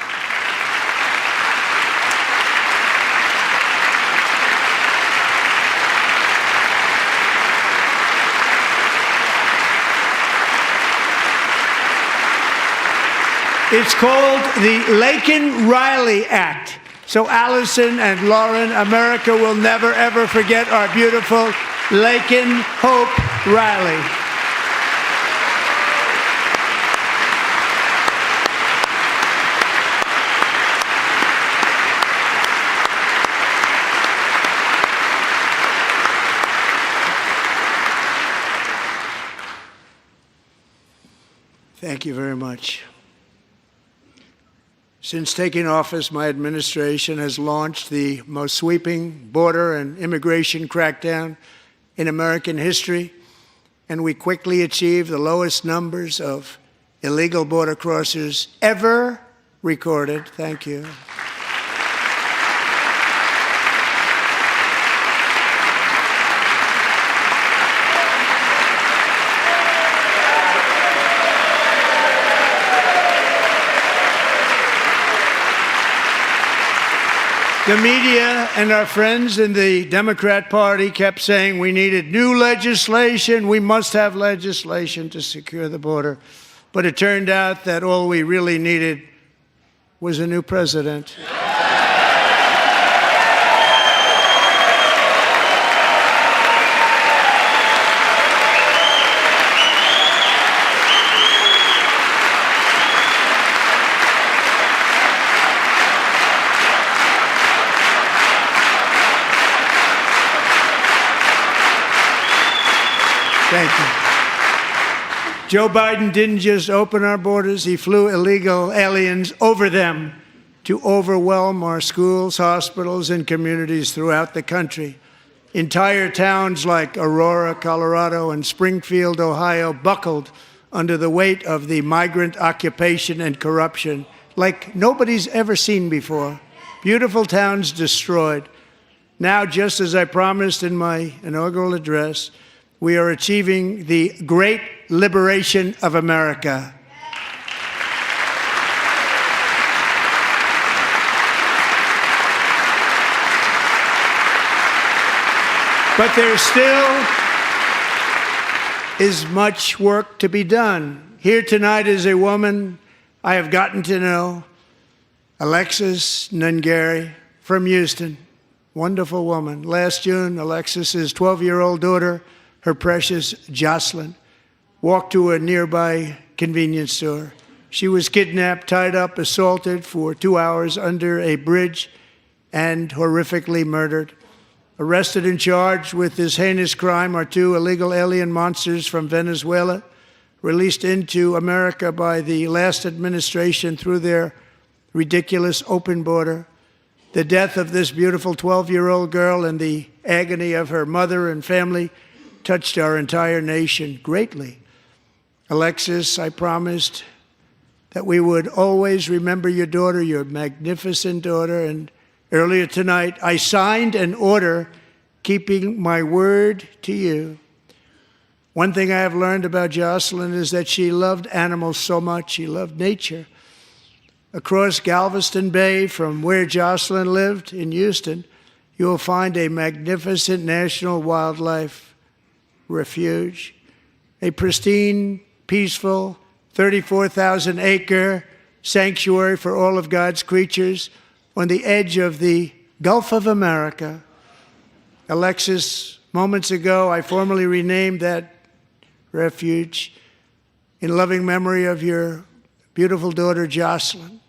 It's called the Laken-Riley Act. So Allison and Lauren, America will never, ever forget our beautiful Laken Hope Riley. Thank you very much. Since taking office, my administration has launched the most sweeping border and immigration crackdown in American history, and we quickly achieved the lowest numbers of illegal border crossers ever recorded. Thank you. The media and our friends in the Democrat Party kept saying we needed new legislation, we must have legislation to secure the border. But it turned out that all we really needed was a new president. Thank you. Joe Biden didn't just open our borders, he flew illegal aliens over them to overwhelm our schools, hospitals, and communities throughout the country. Entire towns like Aurora, Colorado, and Springfield, Ohio, buckled under the weight of the migrant occupation and corruption like nobody's ever seen before. Beautiful towns destroyed. Now, just as I promised in my inaugural address, we are achieving the great liberation of America. But there still is much work to be done. Here tonight is a woman I have gotten to know, Alexis Nungari from Houston. Wonderful woman. Last June, Alexis's 12-year-old daughter, her precious Jocelyn, walked to a nearby convenience store. She was kidnapped, tied up, assaulted for 2 hours under a bridge, and horrifically murdered. Arrested and charged with this heinous crime are two illegal alien monsters from Venezuela, released into America by the last administration through their ridiculous open border. The death of this beautiful 12-year-old girl and the agony of her mother and family touched our entire nation greatly. Alexis, I promised that we would always remember your daughter, your magnificent daughter, and earlier tonight I signed an order keeping my word to you. One thing I have learned about Jocelyn is that she loved animals so much. She loved nature. Across Galveston Bay, from where Jocelyn lived in Houston, you will find a magnificent national wildlife refuge, a pristine, peaceful, 34,000-acre sanctuary for all of God's creatures on the edge of the Gulf of America. Alexis, moments ago, I formally renamed that refuge in loving memory of your beautiful daughter, Jocelyn.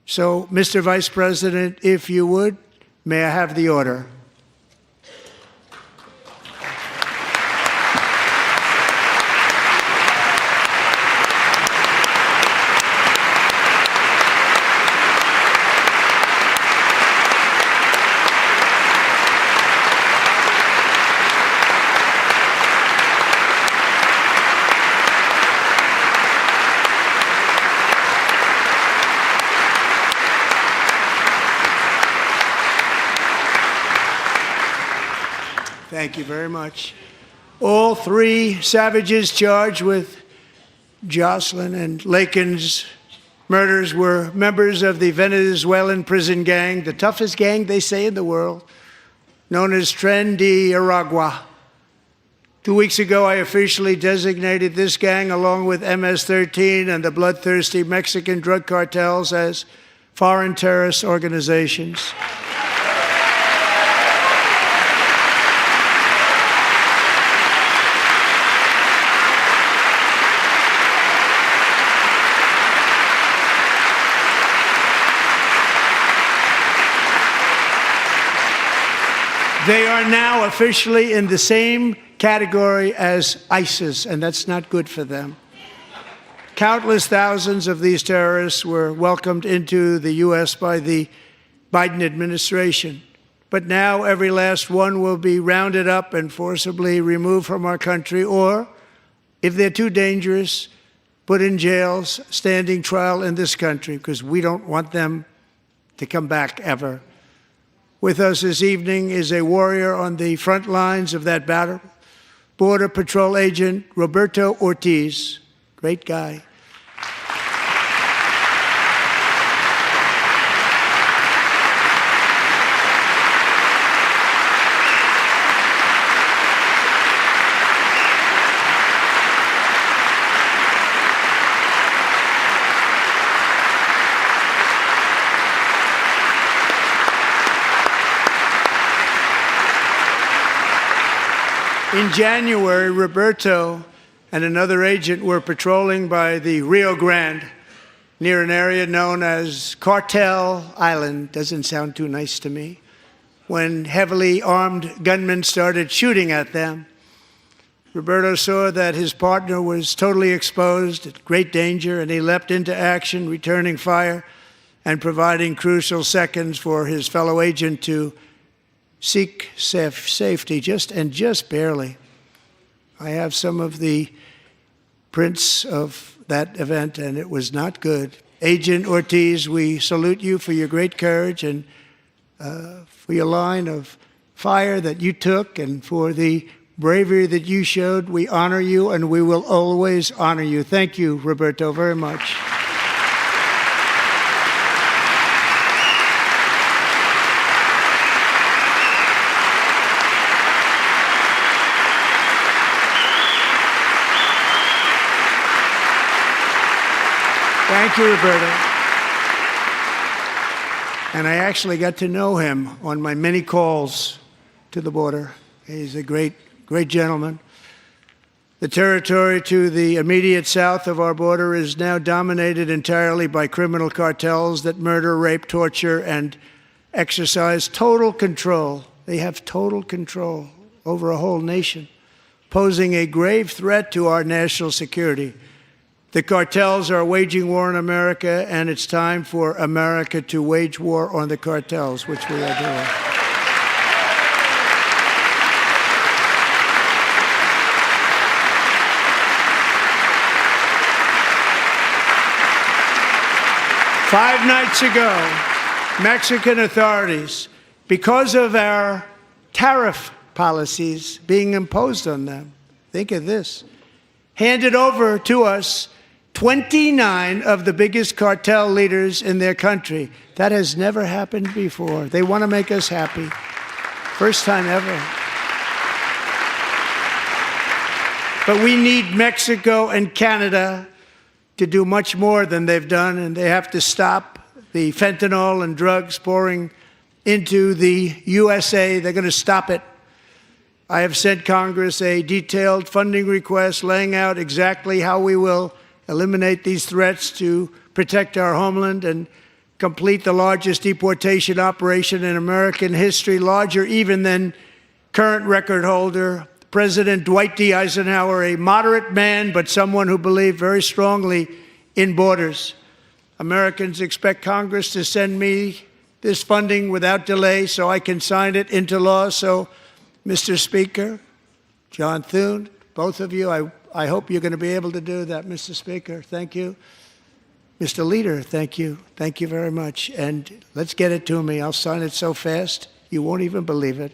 So, Mr. Vice President, if you would, may I have the order? Thank you very much. All three savages charged with Jocelyn and Lakin's murders were members of the Venezuelan prison gang, the toughest gang, they say, in the world, known as Tren de Aragua. 2 weeks ago, I officially designated this gang, along with MS-13 and the bloodthirsty Mexican drug cartels, as foreign terrorist organizations. They are now officially in the same category as ISIS, and that's not good for them. Countless thousands of these terrorists were welcomed into the U.S. by the Biden administration. But now every last one will be rounded up and forcibly removed from our country, or, if they're too dangerous, put in jails, standing trial in this country, because we don't want them to come back ever. With us this evening is a warrior on the front lines of that battle, Border Patrol Agent Roberto Ortiz. Great guy. In January, Roberto and another agent were patrolling by the Rio Grande near an area known as Cartel Island. Doesn't sound too nice to me. When heavily armed gunmen started shooting at them, Roberto saw that his partner was totally exposed, at great danger, and he leapt into action, returning fire and providing crucial seconds for his fellow agent to seek safety, just barely. I have some of the prints of that event, and it was not good. Agent Ortiz, we salute you for your great courage and for your line of fire that you took, and for the bravery that you showed. We honor you, and we will always honor you. Thank you, Roberto, very much. Thank you, Roberto. And I actually got to know him on my many calls to the border. He's a great gentleman. The territory to the immediate south of our border is now dominated entirely by criminal cartels that murder, rape, torture, and exercise total control. They have total control over a whole nation, posing a grave threat to our national security. The cartels are waging war on America, and it's time for America to wage war on the cartels, which we are doing. Five nights ago, Mexican authorities, because of our tariff policies being imposed on them, think of this, handed over to us 29 of the biggest cartel leaders in their country. That has never happened before. They want to make us happy. First time ever. But we need Mexico and Canada to do much more than they've done, and they have to stop the fentanyl and drugs pouring into the USA. They're going to stop it. I have sent Congress a detailed funding request laying out exactly how we will eliminate these threats to protect our homeland and complete the largest deportation operation in American history, larger even than current record holder President Dwight D. Eisenhower, a moderate man, but someone who believed very strongly in borders. Americans expect Congress to send me this funding without delay so I can sign it into law. So, Mr. Speaker, John Thune, both of you, I hope you're going to be able to do that, Mr. Speaker. Thank you. Mr. Leader, thank you. Thank you very much. And let's get it to me. I'll sign it so fast, you won't even believe it.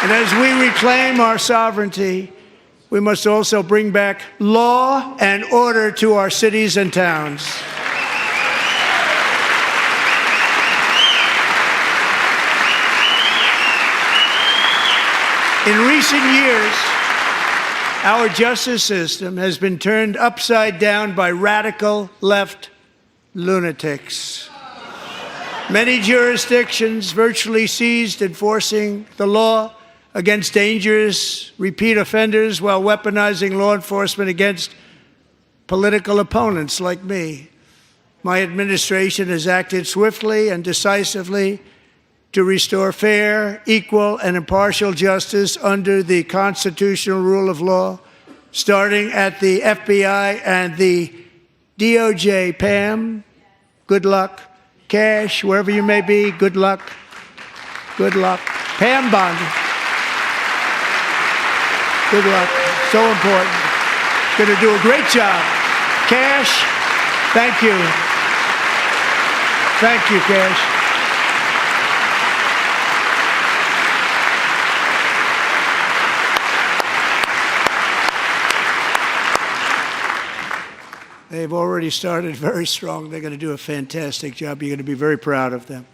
And as we reclaim our sovereignty, we must also bring back law and order to our cities and towns. In recent years, our justice system has been turned upside down by radical left lunatics. Many jurisdictions virtually ceased enforcing the law against dangerous repeat offenders while weaponizing law enforcement against political opponents like me. My administration has acted swiftly and decisively to restore fair, equal, and impartial justice under the constitutional rule of law, starting at the FBI and the DOJ. Pam, good luck. Cash, wherever you may be, good luck. Good luck. Pam Bondi. Good luck. So important. Going to do a great job. Cash, thank you. Thank you, Cash. They've already started very strong. They're going to do a fantastic job. You're going to be very proud of them.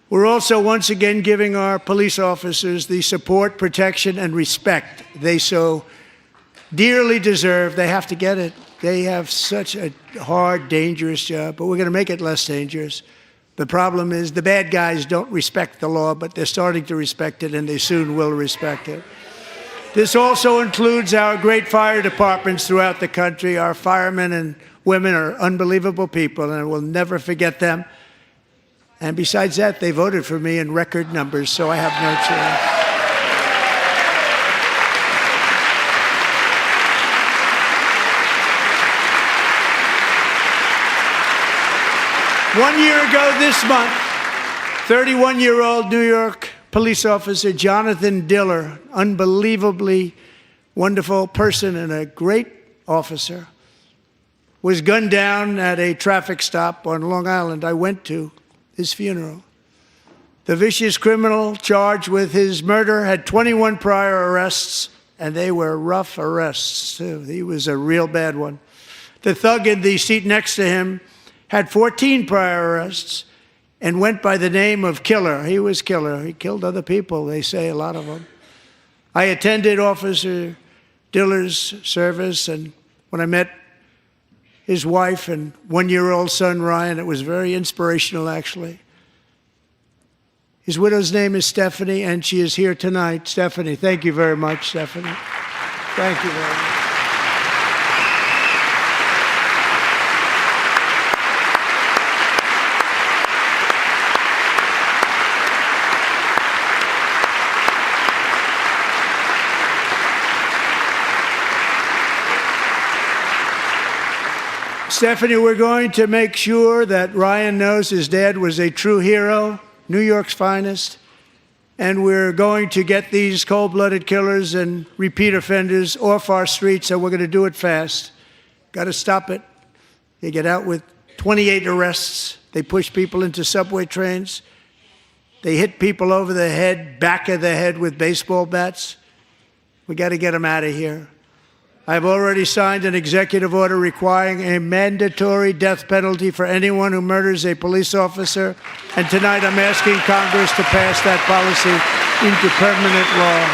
We're also once again giving our police officers the support, protection, and respect they so dearly deserve. They have to get it. They have such a hard, dangerous job, but we're going to make it less dangerous. The problem is the bad guys don't respect the law, but they're starting to respect it, and they soon will respect it. This also includes our great fire departments throughout the country. Our firemen and women are unbelievable people, and we'll never forget them. And besides that, they voted for me in record numbers, so I have no choice. 1 year ago this month, 31-year-old New York police officer Jonathan Diller, unbelievably wonderful person and a great officer, was gunned down at a traffic stop on Long Island. I went to his funeral. The vicious criminal charged with his murder had 21 prior arrests, and they were rough arrests, too. He was a real bad one. The thug in the seat next to him had 14 prior arrests and went by the name of Killer. He was Killer. He killed other people, they say, a lot of them. I attended Officer Diller's service, and when I met his wife and one-year-old son, Ryan, it was very inspirational, actually. His widow's name is Stephanie, and she is here tonight. Stephanie, thank you very much, Stephanie. Thank you very much. Stephanie, we're going to make sure that Ryan knows his dad was a true hero, New York's finest, and we're going to get these cold-blooded killers and repeat offenders off our streets, so we're going to do it fast. Got to stop it. They get out with 28 arrests. They push people into subway trains. They hit people over the head, back of the head with baseball bats. We got to get them out of here. I've already signed an executive order requiring a mandatory death penalty for anyone who murders a police officer. And tonight I'm asking Congress to pass that policy into permanent law.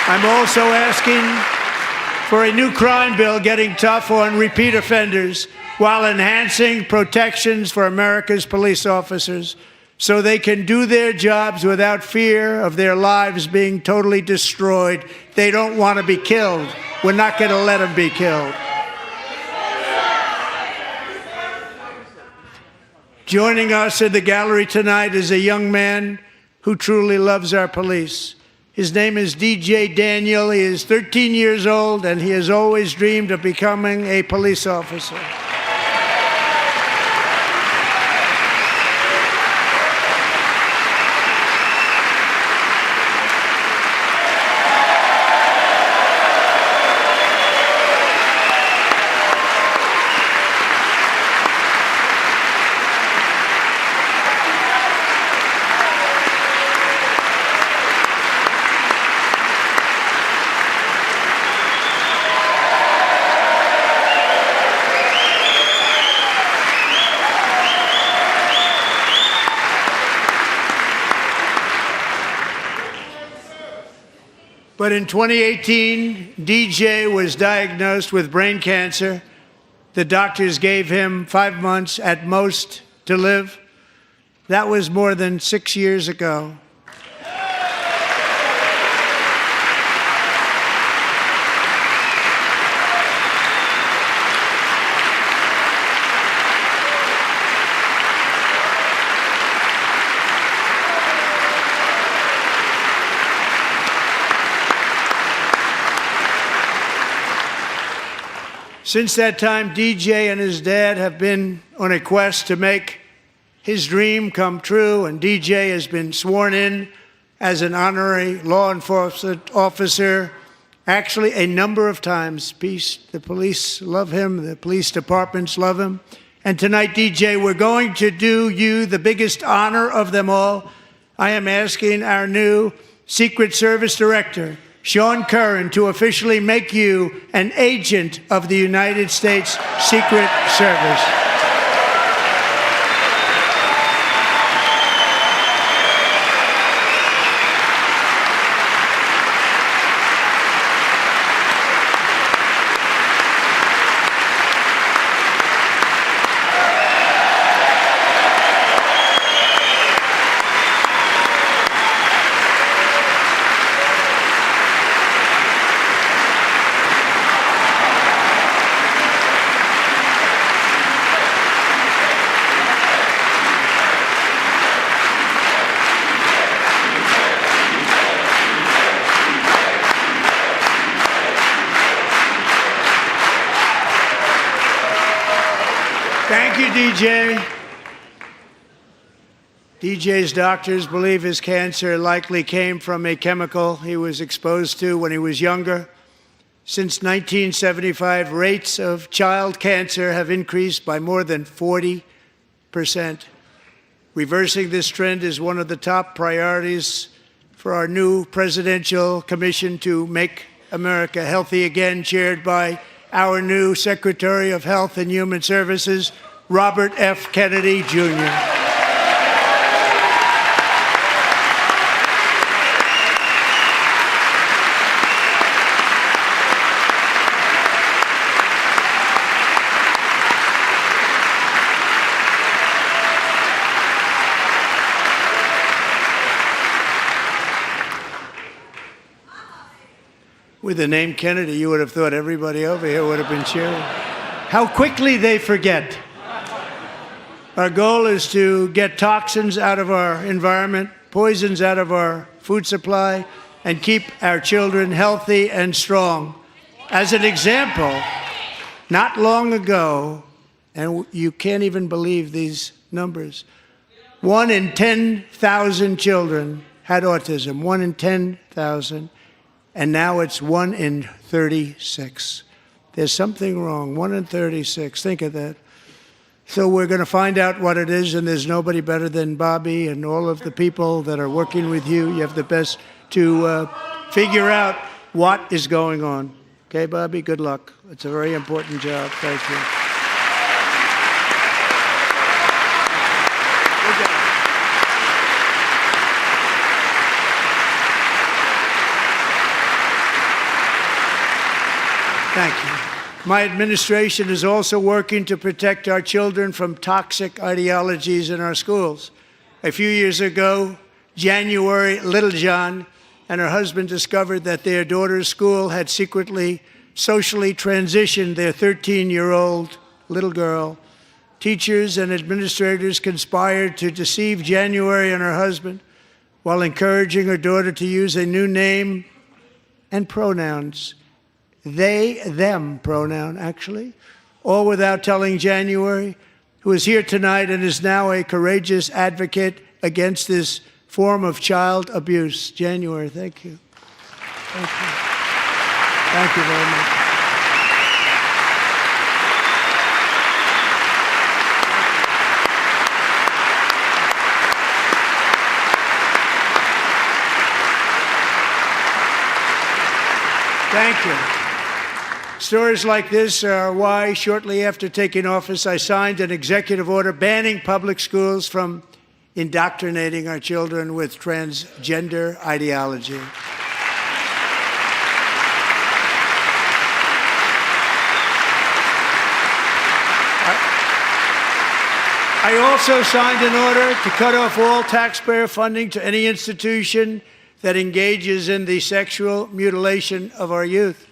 I'm also asking for a new crime bill getting tough on repeat offenders while enhancing protections for America's police officers so they can do their jobs without fear of their lives being totally destroyed. They don't want to be killed. We're not going to let them be killed. Joining us in the gallery tonight is a young man who truly loves our police. His name is DJ Daniel. He is 13 years old, and he has always dreamed of becoming a police officer. But in 2018, DJ was diagnosed with brain cancer. The doctors gave him 5 months at most to live. That was more than 6 years ago. Since that time, DJ and his dad have been on a quest to make his dream come true, and DJ has been sworn in as an honorary law enforcement officer, actually a number of times. The police love him, the police departments love him. And tonight, DJ, we're going to do you the biggest honor of them all. I am asking our new Secret Service Director, Sean Curran, to officially make you an agent of the United States Secret Service. Thank you, DJ. DJ's doctors believe his cancer likely came from a chemical he was exposed to when he was younger. Since 1975, rates of child cancer have increased by more than 40%. Reversing this trend is one of the top priorities for our new presidential commission to make America healthy again, chaired by our new Secretary of Health and Human Services, Robert F. Kennedy, Jr. With the name Kennedy, you would have thought everybody over here would have been cheering. How quickly they forget. Our goal is to get toxins out of our environment, poisons out of our food supply, and keep our children healthy and strong. As an example, not long ago, and you can't even believe these numbers, 1 in 10,000 children had autism, 1 in 10,000, and now it's 1 in 36. There's something wrong, 1 in 36, think of that. So we're going to find out what it is, and there's nobody better than Bobby and all of the people that are working with you. You have the best to figure out what is going on. Okay, Bobby, good luck. It's a very important job. Thank you. Good job. Thank you. My administration is also working to protect our children from toxic ideologies in our schools. A few years ago, January, little John and her husband discovered that their daughter's school had secretly, socially transitioned their 13-year-old little girl. Teachers and administrators conspired to deceive January and her husband while encouraging her daughter to use a new name and pronouns. They, them pronoun, actually, all without telling January, who is here tonight and is now a courageous advocate against this form of child abuse. January, thank you. Thank you. Thank you very much. Thank you. Stories like this are why, shortly after taking office, I signed an executive order banning public schools from indoctrinating our children with transgender ideology. I also signed an order to cut off all taxpayer funding to any institution that engages in the sexual mutilation of our youth.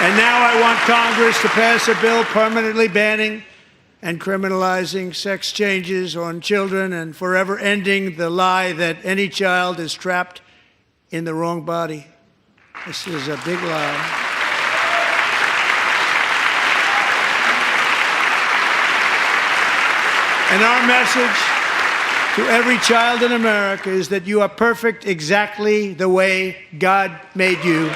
And now I want Congress to pass a bill permanently banning and criminalizing sex changes on children and forever ending the lie that any child is trapped in the wrong body. This is a big lie. And our message to every child in America is that you are perfect exactly the way God made you.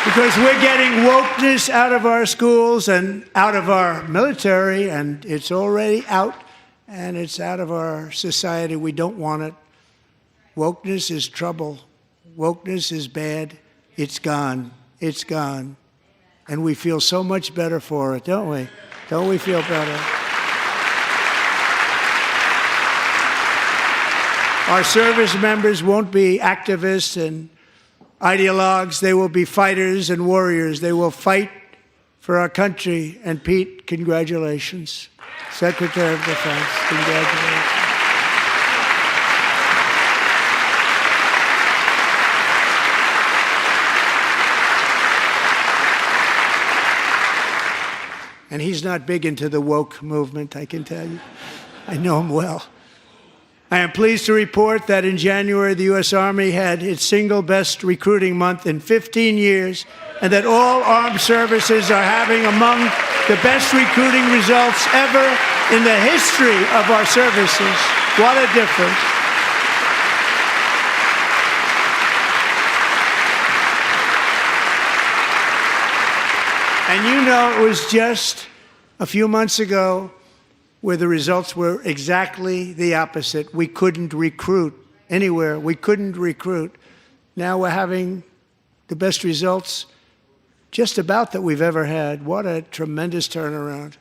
Because we're getting wokeness out of our schools and out of our military, and it's already out, and it's out of our society. We don't want it. Wokeness is trouble. Wokeness is bad. It's gone. It's gone. And we feel so much better for it, don't we? Don't we feel better? Our service members won't be activists and ideologues. They will be fighters and warriors. They will fight for our country. And Pete, congratulations. Secretary of Defense, congratulations. And he's not big into the woke movement, I can tell you. I know him well. I am pleased to report that in January, the U.S. Army had its single best recruiting month in 15 years, and that all armed services are having among the best recruiting results ever in the history of our services. What a difference. And you know, it was just a few months ago where the results were exactly the opposite. We couldn't recruit anywhere. We couldn't recruit. Now we're having the best results just about that we've ever had. What a tremendous turnaround.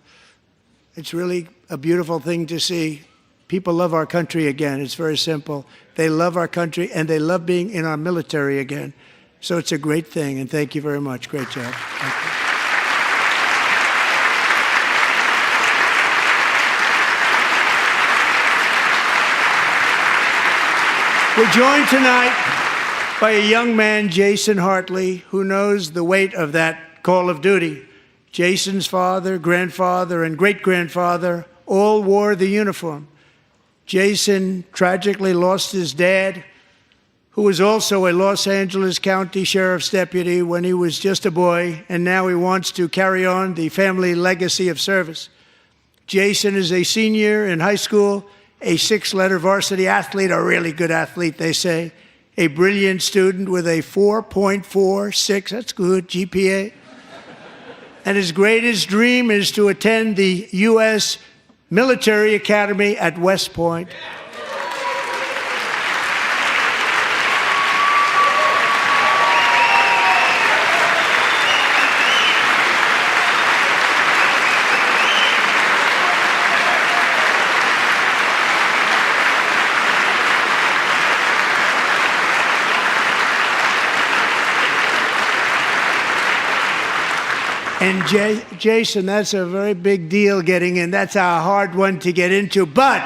It's really a beautiful thing to see. People love our country again. It's very simple. They love our country, and they love being in our military again. So it's a great thing, and thank you very much. Great job. Thank you. We're joined tonight by a young man, Jason Hartley, who knows the weight of that call of duty. Jason's father, grandfather, and great-grandfather all wore the uniform. Jason tragically lost his dad, who was also a Los Angeles County Sheriff's deputy when he was just a boy, and now he wants to carry on the family legacy of service. Jason is a senior in high school, a 6-letter varsity athlete, a really good athlete, they say, a brilliant student with a 4.46, that's good, GPA. And his greatest dream is to attend the U.S. Military Academy at West Point. And Jason, that's a very big deal getting in. That's a hard one to get into. But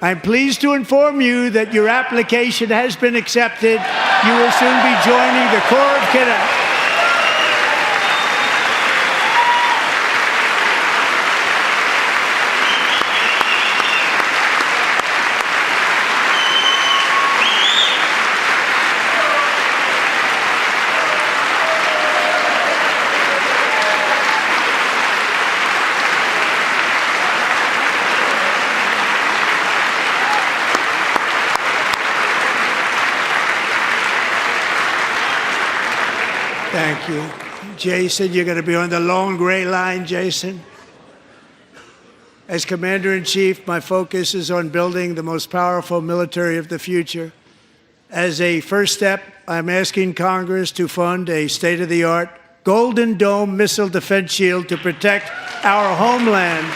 I'm pleased to inform you that your application has been accepted. You will soon be joining the Corps of Cadets. Thank you. Jason, you're going to be on the long gray line, Jason. As Commander-in-Chief, my focus is on building the most powerful military of the future. As a first step, I'm asking Congress to fund a state-of-the-art Golden Dome missile defense shield to protect our homeland,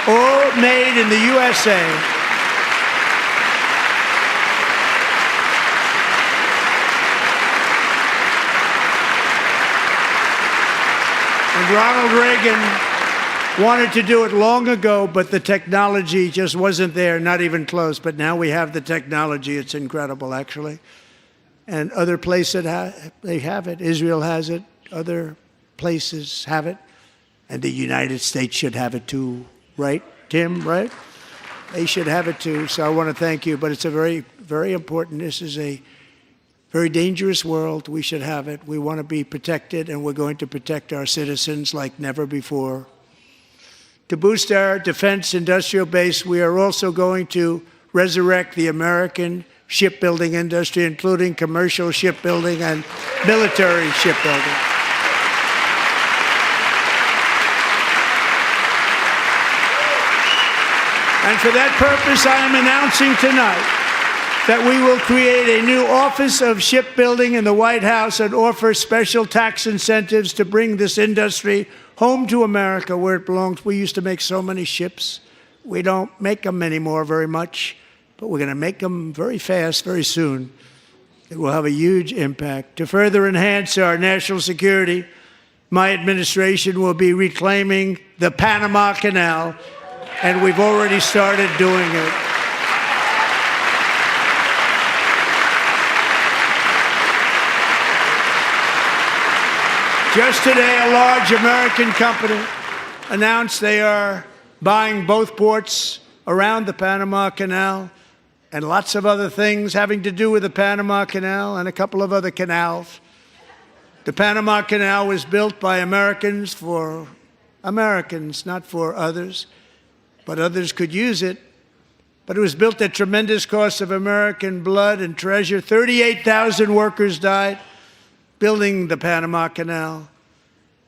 all made in the USA. And Ronald Reagan wanted to do it long ago, but the technology just wasn't there, not even close. But now we have the technology. It's incredible, actually. And other places, they have it. Israel has it. Other places have it. And the United States should have it too, right, Tim, right? They should have it too. So I want to thank you. But it's a very, very important. This is a very dangerous world. We should have it. We want to be protected, and we're going to protect our citizens like never before. To boost our defense industrial base, we are also going to resurrect the American shipbuilding industry, including commercial shipbuilding and military shipbuilding. And for that purpose, I am announcing tonight that we will create a new Office of Shipbuilding in the White House and offer special tax incentives to bring this industry home to America where it belongs. We used to make so many ships. We don't make them anymore very much, but we're going to make them very fast, very soon. It will have a huge impact. To further enhance our national security, my administration will be reclaiming the Panama Canal, and we've already started doing it. Just today, a large American company announced they are buying both ports around the Panama Canal and lots of other things having to do with the Panama Canal and a couple of other canals. The Panama Canal was built by Americans for Americans, not for others, but others could use it. But it was built at tremendous cost of American blood and treasure. 38,000 workers died building the Panama Canal.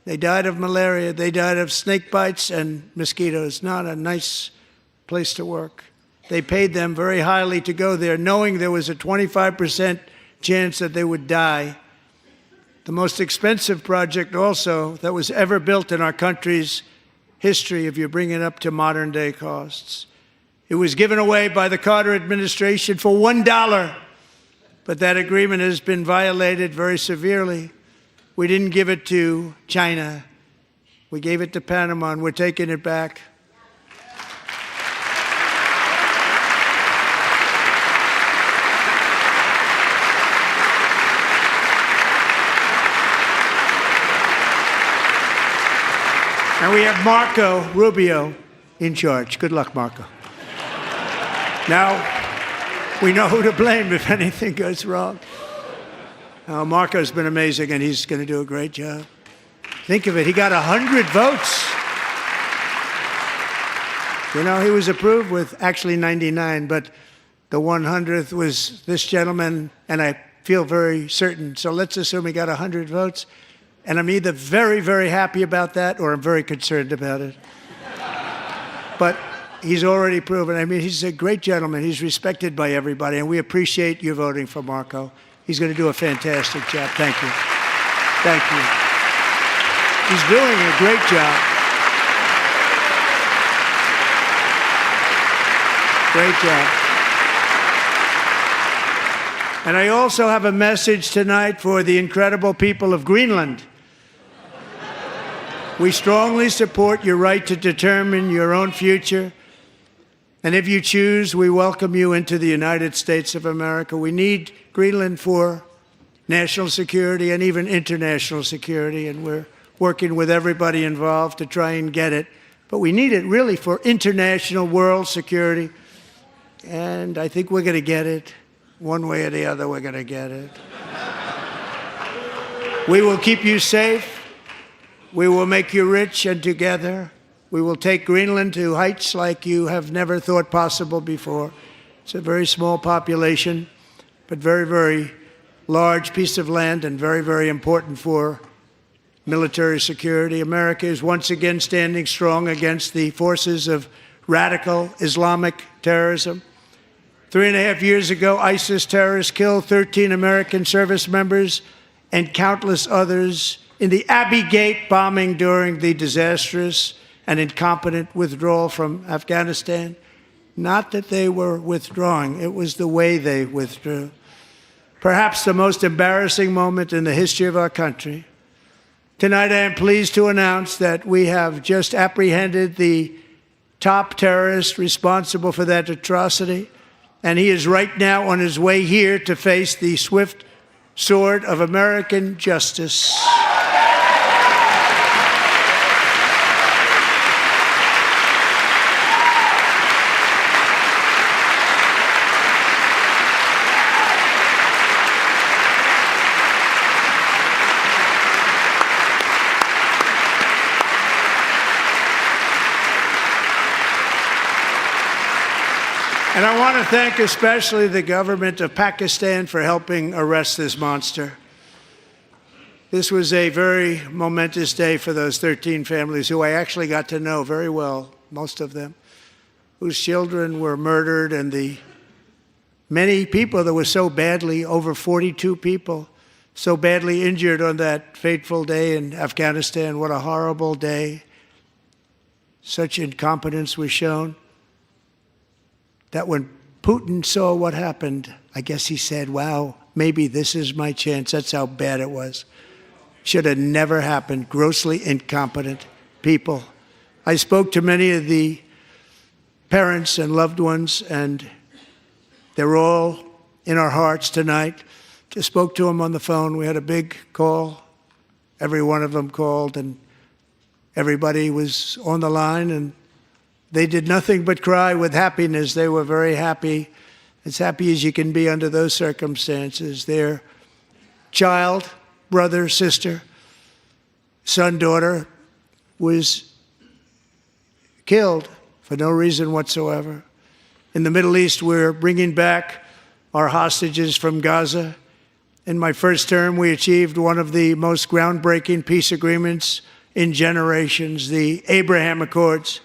They died of malaria. They died of snake bites and mosquitoes. Not a nice place to work. They paid them very highly to go there, knowing there was a 25% chance that they would die. The most expensive project also that was ever built in our country's history, if you bring it up to modern day costs. It was given away by the Carter administration for $1. But that agreement has been violated very severely. We didn't give it to China. We gave it to Panama, and we're taking it back. And we have Marco Rubio in charge. Good luck, Marco. Now, we know who to blame if anything goes wrong. Marco's been amazing, and he's going to do a great job. Think of it, he got 100 votes. You know, he was approved with actually 99, but the 100th was this gentleman, and I feel very certain. So let's assume he got 100 votes. And I'm either very, very happy about that or I'm very concerned about it. But he's already proven. I mean, he's a great gentleman. He's respected by everybody, and we appreciate you voting for Marco. He's going to do a fantastic job. Thank you. Thank you. He's doing a great job. Great job. And I also have a message tonight for the incredible people of Greenland. We strongly support your right to determine your own future. And if you choose, we welcome you into the United States of America. We need Greenland for national security and even international security, and we're working with everybody involved to try and get it. But we need it really for international world security, and I think we're going to get it. One way or the other, we're going to get it. We will keep you safe. We will make you rich, and together we will take Greenland to heights like you have never thought possible before. It's a very small population, but very, very large piece of land and very, very important for military security. America is once again standing strong against the forces of radical Islamic terrorism. 3.5 years ago, ISIS terrorists killed 13 American service members and countless others in the Abbey Gate bombing during the disastrous and incompetent withdrawal from Afghanistan. Not that they were withdrawing, it was the way they withdrew. Perhaps the most embarrassing moment in the history of our country. Tonight, I am pleased to announce that we have just apprehended the top terrorist responsible for that atrocity, and he is right now on his way here to face the swift sword of American justice. And I want to thank especially the government of Pakistan for helping arrest this monster. This was a very momentous day for those 13 families who I actually got to know very well, most of them, whose children were murdered, and the many people that were so badly, over 42 people, so badly injured on that fateful day in Afghanistan. What a horrible day. Such incompetence was shown that when Putin saw what happened, I guess he said, wow, maybe this is my chance. That's how bad it was. Should have never happened. Grossly incompetent people. I spoke to many of the parents and loved ones, and they're all in our hearts tonight. Just spoke to them on the phone. We had a big call. Every one of them called, and everybody was on the line, and they did nothing but cry with happiness. They were very happy, as happy as you can be under those circumstances. Their child, brother, sister, son, daughter was killed for no reason whatsoever. In the Middle East, we're bringing back our hostages from Gaza. In my first term, we achieved one of the most groundbreaking peace agreements in generations, the Abraham Accords.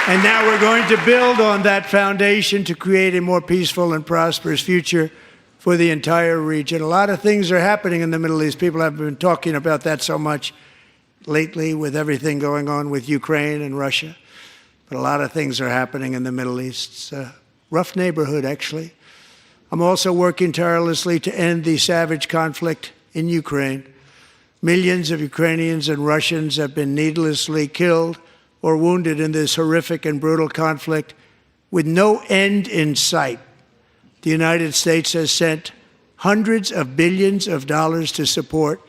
And now we're going to build on that foundation to create a more peaceful and prosperous future for the entire region. A lot of things are happening in the Middle East. People have been talking about that so much lately with everything going on with Ukraine and Russia. But a lot of things are happening in the Middle East. It's a rough neighborhood, actually. I'm also working tirelessly to end the savage conflict in Ukraine. Millions of Ukrainians and Russians have been needlessly killed or wounded in this horrific and brutal conflict with no end in sight. The United States has sent hundreds of billions of dollars to support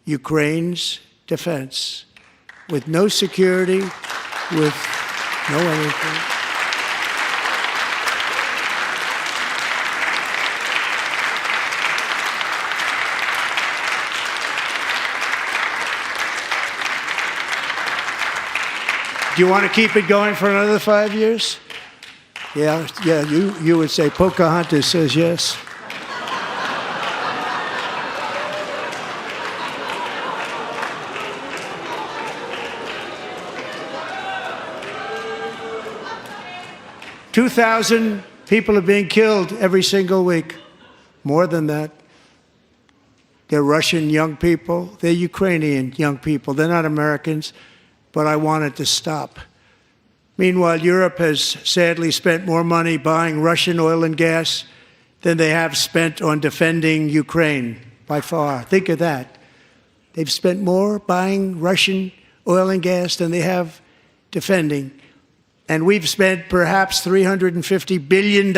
Ukraine's defense with no security, with no anything. Do you want to keep it going for another 5 years? Yeah, you would say Pocahontas says yes. "2,000 people are being killed every single week. More than that. They're Russian young people. They're Ukrainian young people. They're not Americans, but I want it to stop. Meanwhile, Europe has sadly spent more money buying Russian oil and gas than they have spent on defending Ukraine, by far. Think of that. They've spent more buying Russian oil and gas than they have defending. And we've spent perhaps $350 billion,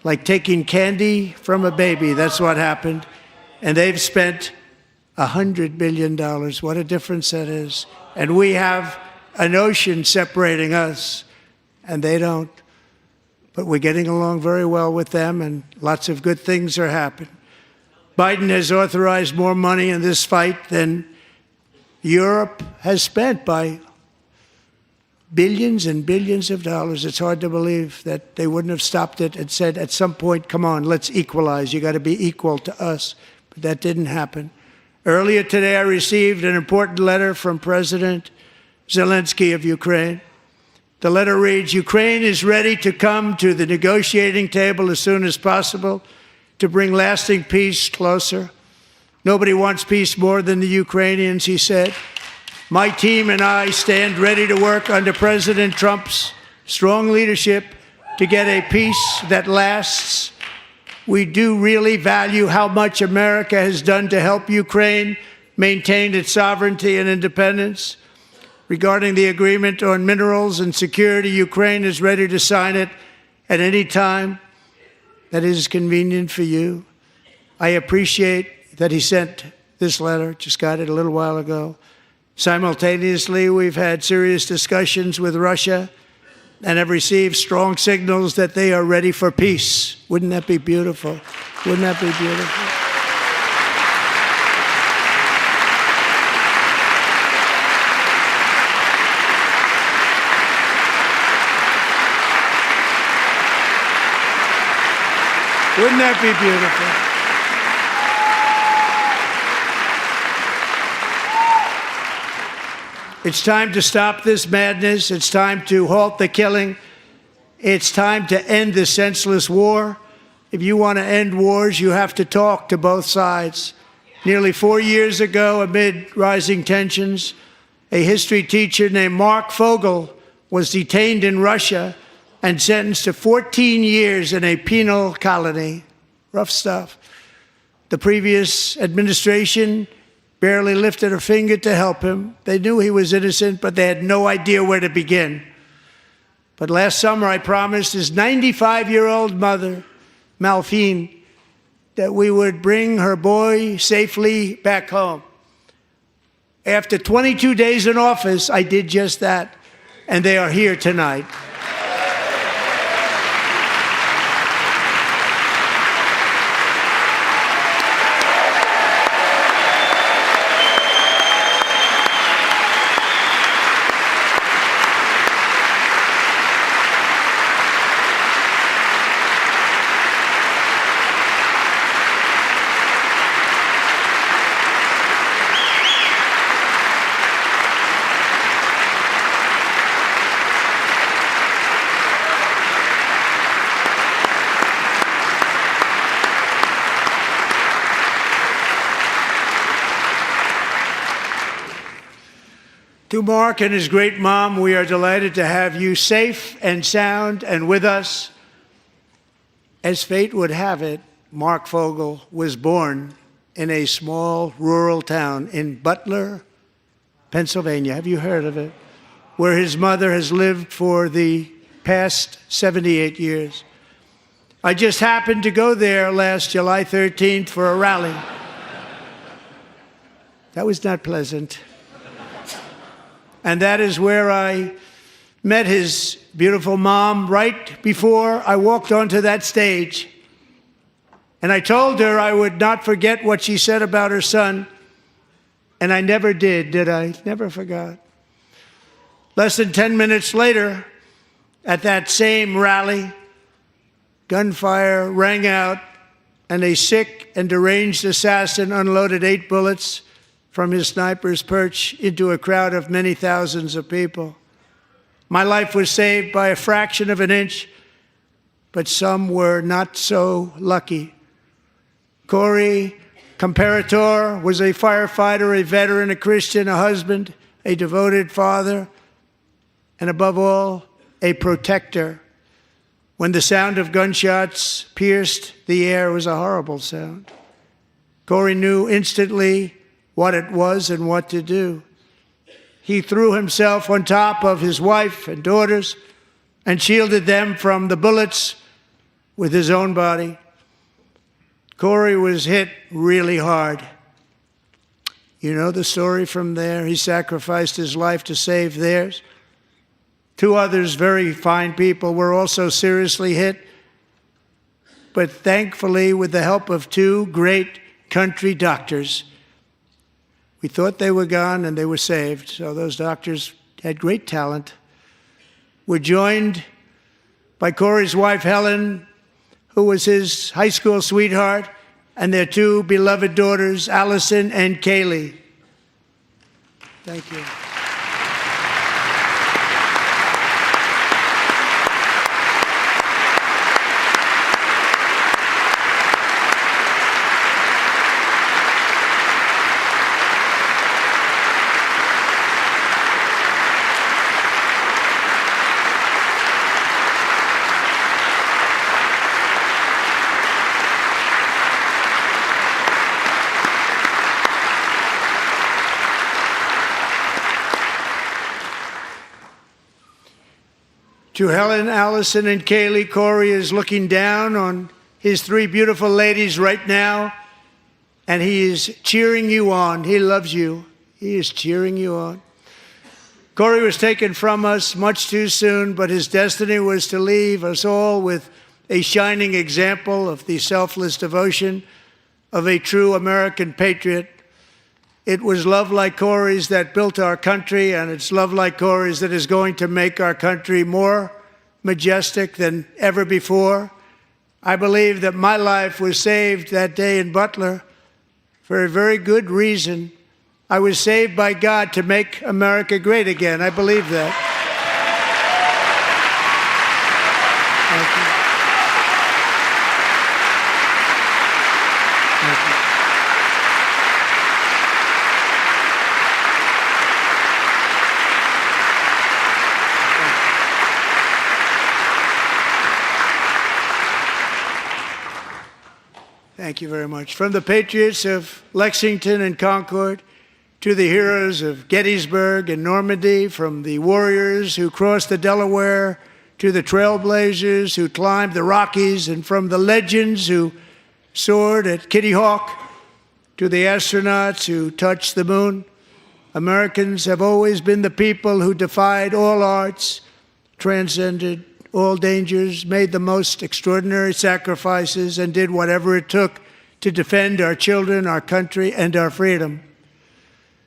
like taking candy from a baby. That's what happened. And they've spent $100 billion. What a difference that is. And we have an ocean separating us, and they don't. But we're getting along very well with them, and lots of good things are happening. Biden has authorized more money in this fight than Europe has spent by billions and billions of dollars. It's hard to believe that they wouldn't have stopped it and said, at some point, come on, let's equalize. You got to be equal to us. But that didn't happen. Earlier today, I received an important letter from President Zelenskyy of Ukraine. The letter reads, "Ukraine is ready to come to the negotiating table as soon as possible to bring lasting peace closer. Nobody wants peace more than the Ukrainians," he said. "My team and I stand ready to work under President Trump's strong leadership to get a peace that lasts. We do really value how much America has done to help Ukraine maintain its sovereignty and independence. Regarding the agreement on minerals and security, Ukraine is ready to sign it at any time that is convenient for you." I appreciate that he sent this letter, just got it a little while ago. Simultaneously, we've had serious discussions with Russia and have received strong signals that they are ready for peace. Wouldn't that be beautiful? Wouldn't that be beautiful? Wouldn't that be beautiful? It's time to stop this madness. It's time to halt the killing. It's time to end this senseless war. If you want to end wars, you have to talk to both sides. Nearly 4 years ago, amid rising tensions, a history teacher named Mark Fogel was detained in Russia and sentenced to 14 years in a penal colony. Rough stuff. The previous administration barely lifted a finger to help him. They knew he was innocent, but they had no idea where to begin. But last summer, I promised his 95-year-old mother, Malphine, that we would bring her boy safely back home. After 22 days in office, I did just that, and they are here tonight. To Mark and his great mom, we are delighted to have you safe and sound and with us. As fate would have it, Mark Fogel was born in a small rural town in Butler, Pennsylvania. Have you heard of it? Where his mother has lived for the past 78 years. I just happened to go there last July 13th for a rally. That was not pleasant. And that is where I met his beautiful mom right before I walked onto that stage. And I told her I would not forget what she said about her son. And I never did I? Never forgot. Less than 10 minutes later, at that same rally, gunfire rang out, and a sick and deranged assassin unloaded 8 bullets from his sniper's perch into a crowd of many thousands of people. My life was saved by a fraction of an inch, but some were not so lucky. Corey Comparator was a firefighter, a veteran, a Christian, a husband, a devoted father, and above all, a protector. When the sound of gunshots pierced the air, it was a horrible sound. Corey knew instantly what it was and what to do. He threw himself on top of his wife and daughters and shielded them from the bullets with his own body. Corey was hit really hard. You know the story from there. He sacrificed his life to save theirs. 2 others, very fine people, were also seriously hit. But thankfully, with the help of 2 great country doctors, we thought they were gone and they were saved. So those doctors had great talent. We're joined by Corey's wife, Helen, who was his high school sweetheart, and their 2 beloved daughters, Allison and Kaylee. Thank you. To Helen, Allison, and Kaylee, Corey is looking down on his 3 beautiful ladies right now, and he is cheering you on. He loves you. He is cheering you on. Corey was taken from us much too soon, but his destiny was to leave us all with a shining example of the selfless devotion of a true American patriot. It was love like Corey's that built our country, and it's love like Corey's that is going to make our country more majestic than ever before. I believe that my life was saved that day in Butler for a very good reason. I was saved by God to make America great again. I believe that. Thank you. Thank you. Thank you very much. From the patriots of Lexington and Concord to the heroes of Gettysburg and Normandy, from the warriors who crossed the Delaware to the trailblazers who climbed the Rockies, and from the legends who soared at Kitty Hawk to the astronauts who touched the moon, Americans have always been the people who defied all odds, transcended all dangers, made the most extraordinary sacrifices, and did whatever it took to defend our children, our country, and our freedom.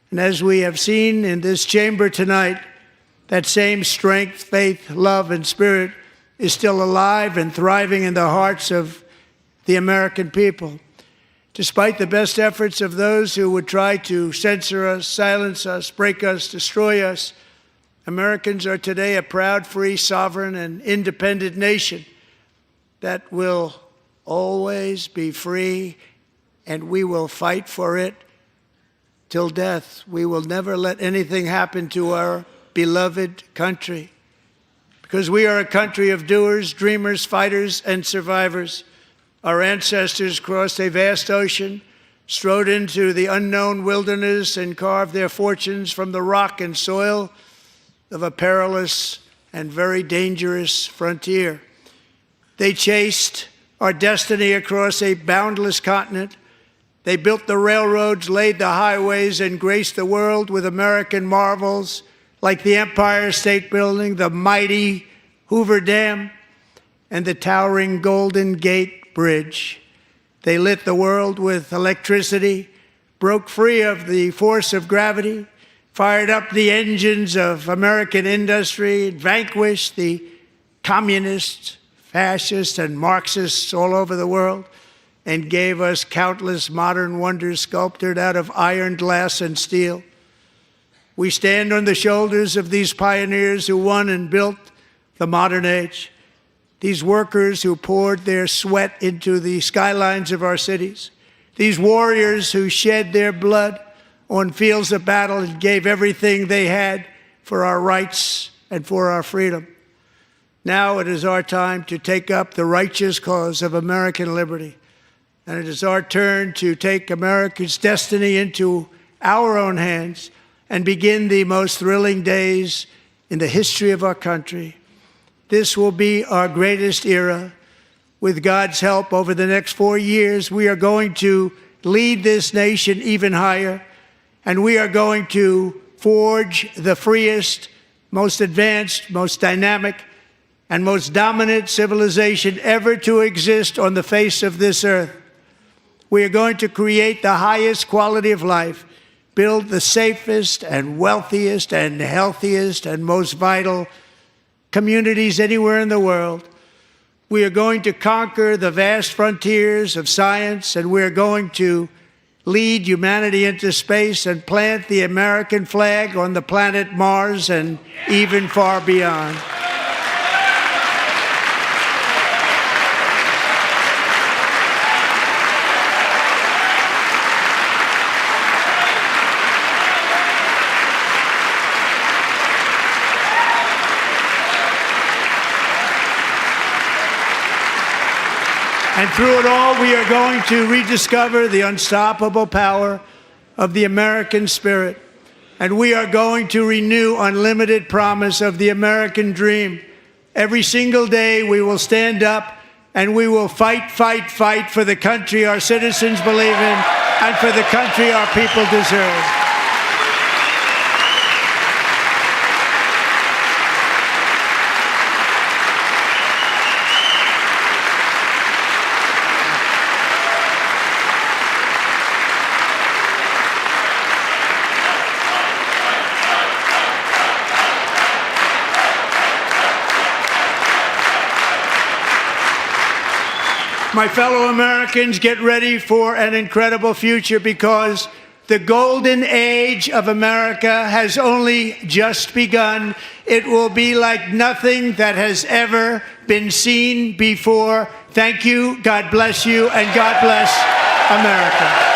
And as we have seen in this chamber tonight, that same strength, faith, love, and spirit is still alive and thriving in the hearts of the American people. Despite the best efforts of those who would try to censor us, silence us, break us, destroy us, Americans are today a proud, free, sovereign, and independent nation that will always be free, and we will fight for it till death. We will never let anything happen to our beloved country, because we are a country of doers, dreamers, fighters, and survivors. Our ancestors crossed a vast ocean strode into the unknown wilderness and carved their fortunes from the rock and soil of a perilous and very dangerous frontier. They chased our destiny across a boundless continent. They built the railroads, laid the highways, and graced the world with American marvels like the Empire State Building, the mighty Hoover Dam, and the towering Golden Gate Bridge. They lit the world with electricity, broke free of the force of gravity, fired up the engines of American industry, vanquished the communists, fascists, and Marxists all over the world, and gave us countless modern wonders sculptured out of iron, glass, and steel. We stand on the shoulders of these pioneers who won and built the modern age. These workers who poured their sweat into the skylines of our cities. These warriors who shed their blood on fields of battle and gave everything they had for our rights and for our freedom. Now it is our time to take up the righteous cause of American liberty. And it is our turn to take America's destiny into our own hands and begin the most thrilling days in the history of our country. This will be our greatest era. With God's help, over the next 4 years, we are going to lead this nation even higher, and we are going to forge the freest, most advanced, most dynamic, and most dominant civilization ever to exist on the face of this earth. We are going to create the highest quality of life, build the safest and wealthiest and healthiest and most vital communities anywhere in the world. We are going to conquer the vast frontiers of science, and we are going to lead humanity into space and plant the American flag on the planet Mars and even far beyond. And through it all, we are going to rediscover the unstoppable power of the American spirit. And we are going to renew unlimited promise of the American dream. Every single day, we will stand up and we will fight, fight, fight for the country our citizens believe in and for the country our people deserve. My fellow Americans, get ready for an incredible future, because the golden age of America has only just begun. It will be like nothing that has ever been seen before. Thank you, God bless you, and God bless America.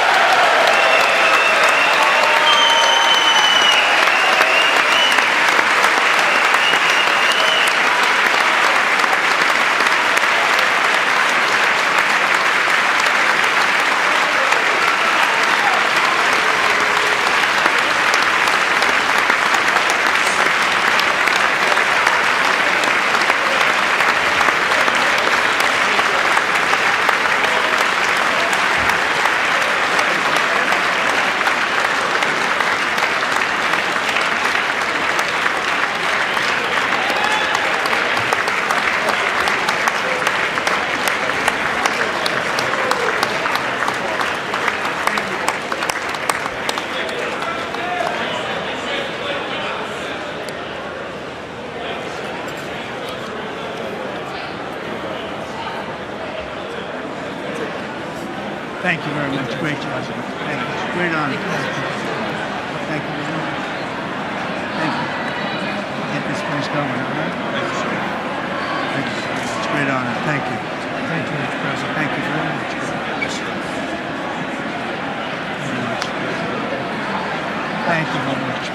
Thank you very much. Great job. Thank you. Great honor. Thank you very much. Thank you. Get this place going, all right? Thank you. It's a great honor. Thank you. Thank you, Mr. President. Thank you very much. Thank you very much.